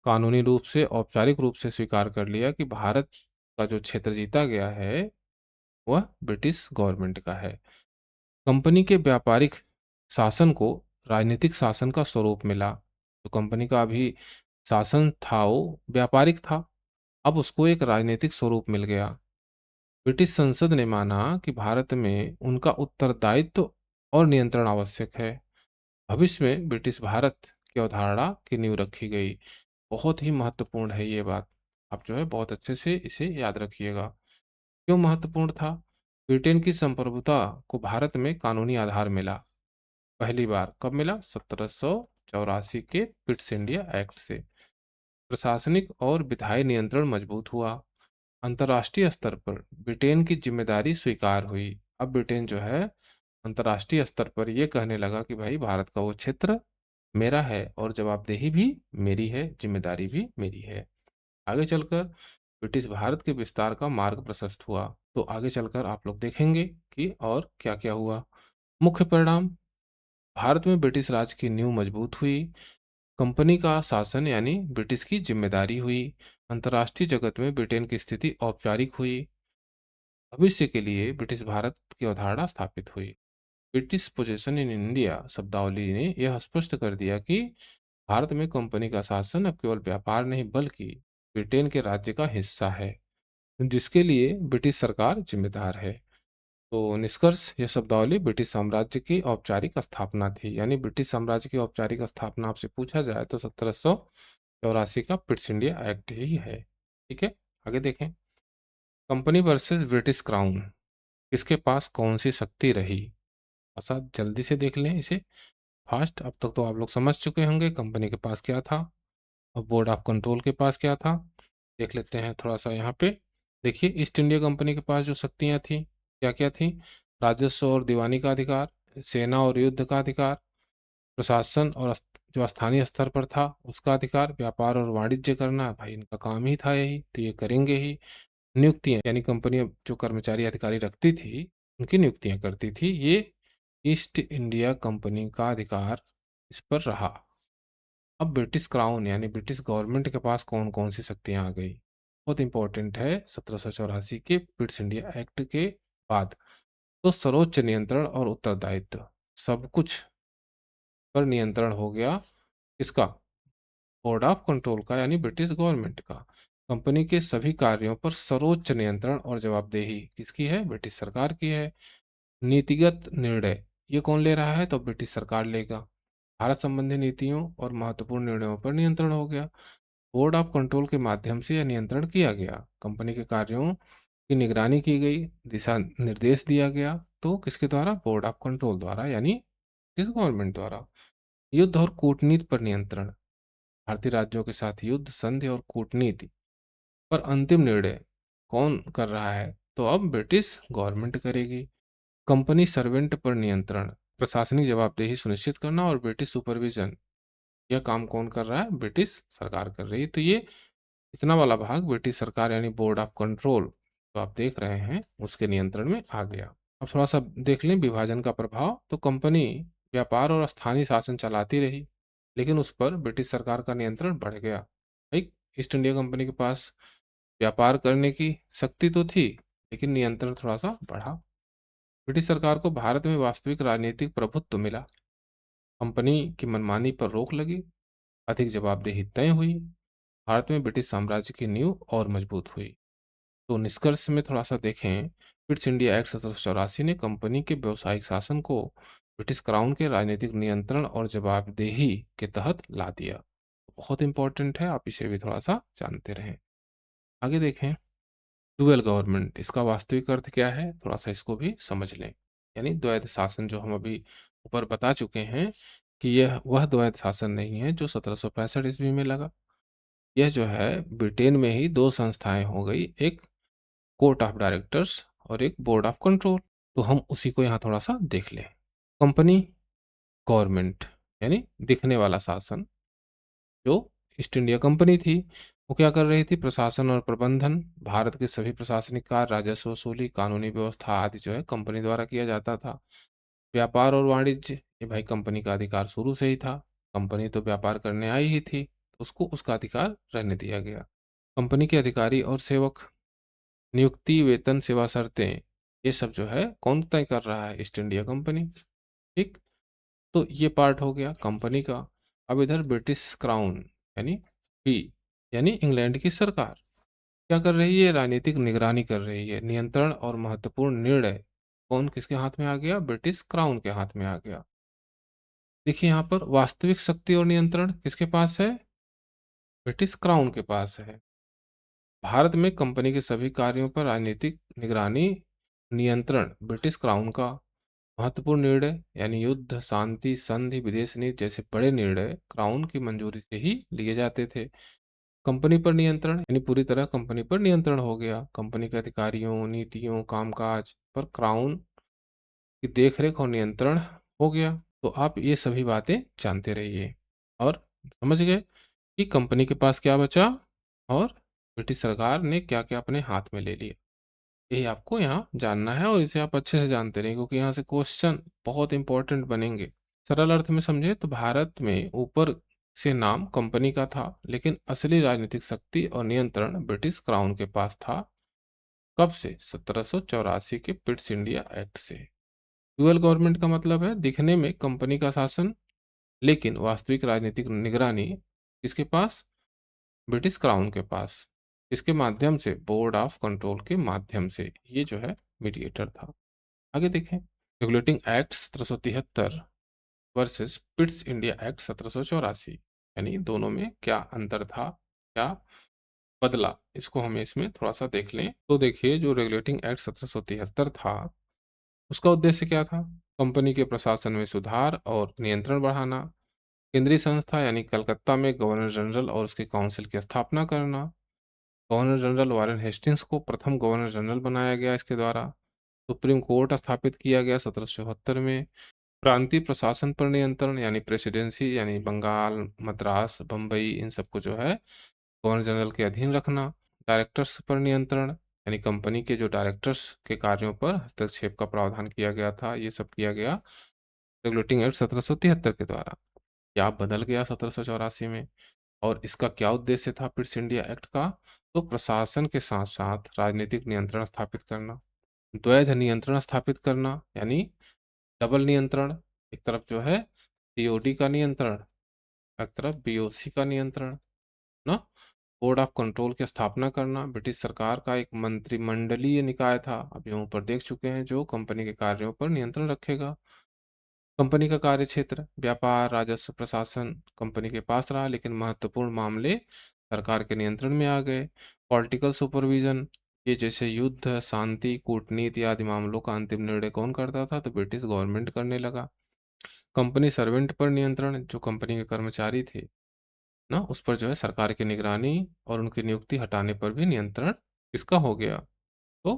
कानूनी रूप से, औपचारिक रूप से स्वीकार कर लिया कि भारत का जो क्षेत्र जीता गया है वह ब्रिटिश गवर्नमेंट का है। कंपनी के व्यापारिक शासन को राजनीतिक शासन का स्वरूप मिला। तो कंपनी का अभी शासन था वो व्यापारिक था, अब उसको एक राजनीतिक स्वरूप मिल गया। ब्रिटिश संसद ने माना कि भारत में उनका उत्तरदायित्व और नियंत्रण आवश्यक है। भविष्य में ब्रिटिश भारत की अवधारणा की नींव रखी गई। बहुत ही महत्वपूर्ण है ये बात, आप जो है बहुत अच्छे से इसे याद रखिएगा। क्यों महत्वपूर्ण था? ब्रिटेन की संप्रभुता को भारत में कानूनी आधार मिला। पहली बार कब मिला? 1784 के पिट्स इंडिया एक्ट से। प्रशासनिक और विधायी नियंत्रण मजबूत हुआ। अंतर्राष्ट्रीय स्तर पर ब्रिटेन की जिम्मेदारी स्वीकार हुई। अब ब्रिटेन जो है अंतर्राष्ट्रीय स्तर पर यह कहने लगा कि भाई भारत का वो क्षेत्र मेरा है और जवाबदेही भी मेरी है, जिम्मेदारी भी मेरी है। आगे चलकर ब्रिटिश भारत के विस्तार का मार्ग प्रशस्त हुआ। तो आगे चलकर आप लोग देखेंगे कि और क्या क्या हुआ। मुख्य परिणाम, भारत में ब्रिटिश राज की नींव मजबूत हुई, कंपनी का शासन यानी ब्रिटिश की जिम्मेदारी हुई, अंतर्राष्ट्रीय जगत में ब्रिटेन की स्थिति औपचारिक हुई, भविष्य के लिए ब्रिटिश भारत की अवधारणा स्थापित हुई। ब्रिटिश पोजेशन इन इंडिया शब्दावली ने यह स्पष्ट कर दिया कि भारत में कंपनी का शासन अब केवल व्यापार नहीं बल्कि ब्रिटेन के राज्य का हिस्सा है, जिसके लिए ब्रिटिश सरकार जिम्मेदार है। तो निष्कर्ष, यह शब्दावली ब्रिटिश साम्राज्य की औपचारिक स्थापना थी। यानी ब्रिटिश साम्राज्य की औपचारिक स्थापना आपसे पूछा जाए तो 1784 का पिट्स इंडिया एक्ट ही है। ठीक है, आगे देखें। कंपनी वर्सेस ब्रिटिश क्राउन, किसके पास कौन सी शक्ति रही? ऐसा जल्दी से देख लें इसे फास्ट। अब तक तो आप लोग समझ चुके होंगे कंपनी के पास क्या था और बोर्ड ऑफ कंट्रोल के पास क्या था। देख लेते हैं थोड़ा सा यहाँ पे। देखिए, ईस्ट इंडिया कंपनी के पास जो शक्तियाँ थी क्या क्या थी? राजस्व और दीवानी का अधिकार, सेना और युद्ध का अधिकार, प्रशासन और जो स्थानीय स्तर पर था उसका अधिकार, व्यापार और वाणिज्य करना, भाई इनका काम ही था यही, तो ये करेंगे ही। नियुक्तियां, यानी कंपनी जो कर्मचारी अधिकारी रखती थी उनकी नियुक्तियां करती थी। ये ईस्ट इंडिया कंपनी का अधिकार इस पर रहा। अब ब्रिटिश क्राउन यानी ब्रिटिश गवर्नमेंट के पास कौन कौन सी शक्तियां आ गई? बहुत इंपॉर्टेंट है। 1784 के ब्रिटिश इंडिया एक्ट के बाद तो सर्वोच्च नियंत्रण और उत्तरदायित्व, सब कुछ पर नियंत्रण हो गया। किसका? बोर्ड ऑफ कंट्रोल का, यानी ब्रिटिश गवर्नमेंट का। कंपनी के सभी कार्यों पर सर्वोच्च नियंत्रण और जवाबदेही किसकी है? ब्रिटिश सरकार की है। नीतिगत निर्णय ये कौन ले रहा है? तो ब्रिटिश सरकार लेगा। भारत संबंधी नीतियों और महत्वपूर्ण निर्णयों पर नियंत्रण हो गया। बोर्ड ऑफ कंट्रोल के माध्यम से यह नियंत्रण किया गया। कंपनी के कार्यों की निगरानी की गई, दिशा निर्देश दिया गया। तो किसके द्वारा? बोर्ड ऑफ कंट्रोल द्वारा, यानी ब्रिटिश गवर्नमेंट द्वारा। युद्ध और कूटनीति पर नियंत्रण, भारतीय राज्यों के साथ युद्ध, संधि और कूटनीति पर अंतिम निर्णय कौन कर रहा है? तो अब ब्रिटिश गवर्नमेंट करेगी। कंपनी सर्वेंट पर नियंत्रण, प्रशासनिक जवाबदेही सुनिश्चित करना और ब्रिटिश सुपरविजन, यह काम कौन कर रहा है? ब्रिटिश सरकार कर रही है। तो ये इतना वाला भाग ब्रिटिश सरकार यानी बोर्ड ऑफ कंट्रोल तो आप देख रहे हैं उसके नियंत्रण में आ गया। अब थोड़ा सा देख लें विभाजन का प्रभाव। तो कंपनी व्यापार और स्थानीय शासन चलाती रही, लेकिन उस पर ब्रिटिश सरकार का नियंत्रण बढ़ गया। भाई, ईस्ट इंडिया कंपनी के पास व्यापार करने की शक्ति तो थी, लेकिन नियंत्रण थोड़ा सा बढ़ा। ब्रिटिश सरकार को भारत में वास्तविक राजनीतिक प्रभुत्व मिला। कंपनी की मनमानी पर रोक लगी, अधिक जवाबदेही तय हुई, भारत में ब्रिटिश साम्राज्य की नींव और मजबूत हुई। तो निष्कर्ष में थोड़ा सा देखें, ब्रिटिश इंडिया एक्ट 1784 ने कंपनी के व्यावसायिक शासन को ब्रिटिश क्राउन के राजनीतिक नियंत्रण और जवाबदेही के तहत ला दिया। बहुत इंपॉर्टेंट है, आप इसे भी थोड़ा सा जानते रहें। आगे देखें, डुअल गवर्नमेंट, इसका वास्तविक अर्थ क्या है? थोड़ा सा इसको भी समझ लें। यानी द्वैध शासन, जो हम अभी ऊपर बता चुके हैं कि यह वह द्वैध शासन नहीं है जो 1765 ईस्वी में लगा। यह जो है ब्रिटेन में ही दो संस्थाएं हो गई, एक कोर्ट ऑफ डायरेक्टर्स और एक बोर्ड ऑफ कंट्रोल। तो हम उसी को यहाँ थोड़ा सा देख लें। कंपनी गवर्नमेंट यानी दिखने वाला शासन, जो ईस्ट इंडिया कंपनी थी, वो क्या कर रही थी? प्रशासन और प्रबंधन, भारत के सभी प्रशासनिक कार्य, राजस्व वसूली, कानूनी व्यवस्था आदि जो है कंपनी द्वारा किया जाता था। व्यापार और वाणिज्य, ये भाई कंपनी का अधिकार शुरू से ही था। कंपनी तो व्यापार करने आई ही थी, उसको उसका अधिकार रहने दिया गया। कंपनी के अधिकारी और सेवक, नियुक्ति, वेतन, सेवा शर्तें, ये सब जो है कौन तय कर रहा है? East India company. ठीक, तो ये पार्ट हो गया कंपनी का। अब इधर ब्रिटिश क्राउन यानी बी यानी इंग्लैंड की सरकार क्या कर रही है? राजनीतिक निगरानी कर रही है। नियंत्रण और महत्वपूर्ण निर्णय कौन किसके हाथ में आ गया? ब्रिटिश क्राउन के हाथ में आ गया। देखिए यहाँ पर वास्तविक शक्ति और नियंत्रण किसके पास है? ब्रिटिश क्राउन के पास है। भारत में कंपनी के सभी कार्यों पर राजनीतिक निगरानी, नियंत्रण ब्रिटिश क्राउन का। महत्वपूर्ण निर्णय यानी युद्ध, शांति, संधि, विदेश नीति जैसे बड़े निर्णय क्राउन की मंजूरी से ही लिए जाते थे। कंपनी पर नियंत्रण यानी पूरी तरह कंपनी पर नियंत्रण हो गया। कंपनी के अधिकारियों, नीतियों, कामकाज पर क्राउन की देखरेख और नियंत्रण हो गया। तो आप ये सभी बातें जानते रहिए और समझ गए कि कंपनी के पास क्या बचा और ब्रिटिश सरकार ने क्या क्या अपने हाथ में ले लिया। यही आपको यहाँ जानना है और इसे आप अच्छे से जानते रहिए, क्योंकि यहाँ से क्वेश्चन बहुत इंपॉर्टेंट बनेंगे। सरल अर्थ में समझे तो भारत में ऊपर से नाम कंपनी का था, लेकिन असली राजनीतिक शक्ति और नियंत्रण ब्रिटिश क्राउन के पास था। कब से? 1784 के पिट्स इंडिया एक्ट से। डुअल गवर्नमेंट का मतलब है दिखने में कंपनी का शासन, लेकिन वास्तविक राजनीतिक निगरानी किसके पास? ब्रिटिश क्राउन के पास। इसके माध्यम से, बोर्ड ऑफ कंट्रोल के माध्यम से। ये जो है मीडिएटर था। आगे देखें, regulating act 1773 versus Pitt's India act 1784, यानी दोनों में क्या अंतर था, क्या बदला, इसको हमें इसमें थोड़ा सा देख लें। तो देखिए, जो रेगुलेटिंग एक्ट 1773 था, उसका उद्देश्य क्या था? कंपनी के प्रशासन में सुधार और नियंत्रण बढ़ाना, केंद्रीय संस्था यानी कलकत्ता में गवर्नर जनरल और उसके काउंसिल की स्थापना करना। गवर्नर जनरल वारेन हेस्टिंग्स को प्रथम गवर्नर जनरल बनाया गया इसके द्वारा। सुप्रीम कोर्ट स्थापित किया गया 1774 में। प्रांतीय प्रशासन पर नियंत्रण यानी प्रेसिडेंसी, यानी बंगाल, मद्रास, बम्बई, इन सबको जो है गवर्नर जनरल के अधीन रखना। डायरेक्टर्स पर नियंत्रण यानी कंपनी के जो डायरेक्टर्स के कार्यों पर हस्तक्षेप का प्रावधान किया गया था, ये सब किया गया रेगुलेटिंग एक्ट 1773 के द्वारा। क्या बदल गया 1784 में और इसका क्या उद्देश्य था पिट्स इंडिया एक्ट का? तो प्रशासन के साथ साथ राजनीतिक नियंत्रण स्थापित करना, द्वैध नियंत्रण स्थापित करना, यानी डबल नियंत्रण। एक तरफ जो है सीओडी का नियंत्रण, एक तरफ बीओसी का नियंत्रण ना। बोर्ड ऑफ कंट्रोल की स्थापना करना, ब्रिटिश सरकार का एक मंत्रिमंडलीय निकाय था, अभी हम ऊपर देख चुके हैं, जो कंपनी के कार्यों पर नियंत्रण रखेगा। कंपनी का कार्य क्षेत्र, व्यापार, राजस्व, प्रशासन कंपनी के पास रहा, लेकिन महत्वपूर्ण मामले सरकार के नियंत्रण में आ गए। पॉलिटिकल सुपरविजन, ये जैसे युद्ध, शांति, कूटनीति आदि मामलों का अंतिम निर्णय कौन करता था? तो ब्रिटिश गवर्नमेंट करने लगा। कंपनी सर्वेंट पर नियंत्रण, जो कंपनी के कर्मचारी थे ना, उस पर जो है सरकार की निगरानी और उनकी नियुक्ति हटाने पर भी नियंत्रण किसका हो गया? तो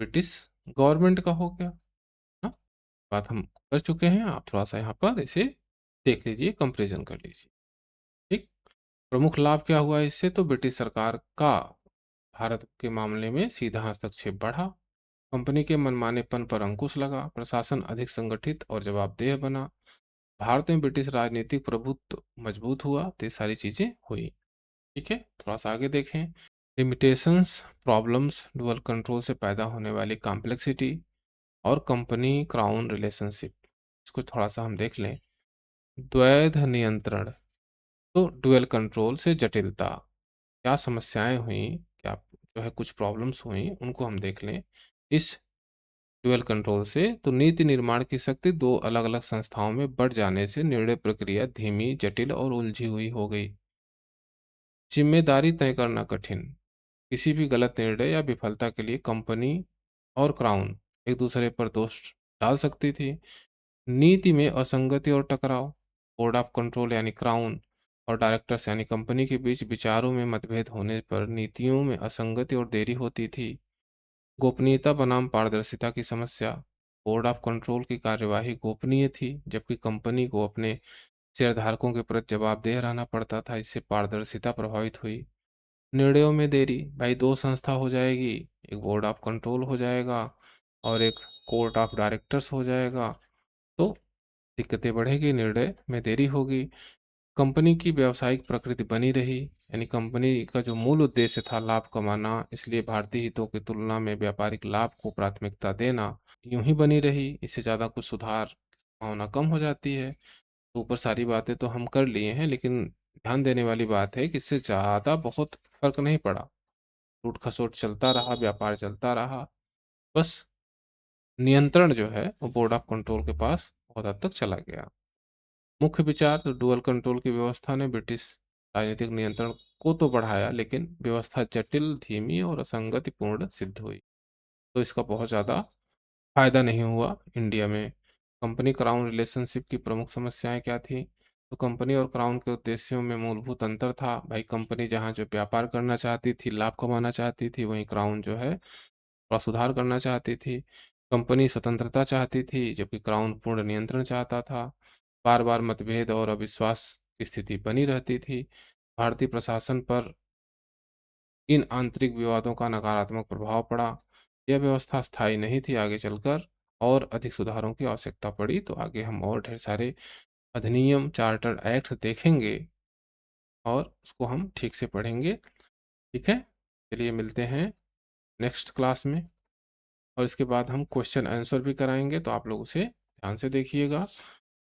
ब्रिटिश गवर्नमेंट का हो गया ना। बात हम कर चुके हैं, आप थोड़ा सा यहाँ पर इसे देख लीजिए, कंपेरिजन कर लीजिए। ठीक, प्रमुख लाभ क्या हुआ इससे? तो ब्रिटिश सरकार का भारत के मामले में सीधा हस्तक्षेप बढ़ा, कंपनी के मनमानेपन पर अंकुश लगा, प्रशासन अधिक संगठित और जवाबदेह बना, भारत में ब्रिटिश राजनीतिक प्रभुत्व मजबूत हुआ। तो ये सारी चीजें हुई। ठीक है, थोड़ा सा आगे देखें, लिमिटेशंस, प्रॉब्लम्स, डुअल कंट्रोल से पैदा होने वाली कॉम्प्लेक्सिटी और कंपनी क्राउन रिलेशनशिप, इसको थोड़ा सा हम देख लें। द्वैध नियंत्रण, तो डुअल कंट्रोल से जटिलता, क्या समस्याएं हुई, क्या जो है कुछ प्रॉब्लम्स हुई, उनको हम देख लें। इस डुअल कंट्रोल से तो नीति निर्माण की शक्ति दो अलग अलग संस्थाओं में बढ़ जाने से निर्णय प्रक्रिया धीमी, जटिल और उलझी हुई हो गई। जिम्मेदारी तय करना कठिन, किसी भी गलत निर्णय या विफलता के लिए कंपनी और क्राउन एक दूसरे पर दोष डाल सकती थी। नीति में असंगति और टकराव, बोर्ड ऑफ कंट्रोल यानी क्राउन और डायरेक्टर्स यानी कंपनी के बीच विचारों में मतभेद होने पर नीतियों में असंगति और देरी होती थी। गोपनीयता बनाम पारदर्शिता की समस्या, बोर्ड ऑफ कंट्रोल की कार्यवाही गोपनीय थी, जबकि कंपनी को अपने शेयरधारकों के प्रति जवाबदेह रहना पड़ता था, इससे पारदर्शिता प्रभावित हुई। निर्णयों में देरी, भाई दो संस्था हो जाएगी, एक बोर्ड ऑफ कंट्रोल हो जाएगा और एक कोर्ट ऑफ डायरेक्टर्स हो जाएगा, तो दिक्कतें बढ़ेगी, निर्णय में देरी होगी। कंपनी की व्यावसायिक प्रकृति बनी रही, यानी कंपनी का जो मूल उद्देश्य था लाभ कमाना, इसलिए भारतीय हितों की तुलना में व्यापारिक लाभ को प्राथमिकता देना यूं ही बनी रही। इससे ज़्यादा कुछ सुधार की संभावना कम हो जाती है। तो ऊपर सारी बातें तो हम कर लिए हैं, लेकिन ध्यान देने वाली बात है कि इससे ज़्यादा बहुत फर्क नहीं पड़ा। लूट खसोट चलता रहा, व्यापार चलता रहा, बस नियंत्रण जो है वो बोर्ड ऑफ कंट्रोल के पास बहुत हद तक चला गया। मुख्य विचार, तो डुअल कंट्रोल की व्यवस्था ने ब्रिटिश राजनीतिक नियंत्रण को तो बढ़ाया, लेकिन व्यवस्था जटिल, धीमी और असंगतिपूर्ण सिद्ध हुई। तो इसका बहुत ज़्यादा फायदा नहीं हुआ इंडिया में। कंपनी क्राउन रिलेशनशिप की प्रमुख समस्याएं क्या थी? तो कंपनी और क्राउन के उद्देश्यों में मूलभूत अंतर था। भाई कंपनी जहाँ जो व्यापार करना चाहती थी, लाभ कमाना चाहती थी, वहीं क्राउन जो है थोड़ा सुधार करना चाहती थी। कंपनी स्वतंत्रता चाहती थी, जबकि क्राउन पूर्ण नियंत्रण चाहता था। बार बार मतभेद और अविश्वास की स्थिति बनी रहती थी। भारतीय प्रशासन पर इन आंतरिक विवादों का नकारात्मक प्रभाव पड़ा। यह व्यवस्था स्थायी नहीं थी। आगे चलकर और अधिक सुधारों की आवश्यकता पड़ी। तो आगे हम और ढेर सारे अधिनियम, चार्टर एक्ट देखेंगे और उसको हम ठीक से पढ़ेंगे। ठीक है, चलिए मिलते हैं नेक्स्ट क्लास में। और इसके बाद हम क्वेश्चन आंसर भी कराएंगे, तो आप लोग उसे ध्यान से देखिएगा।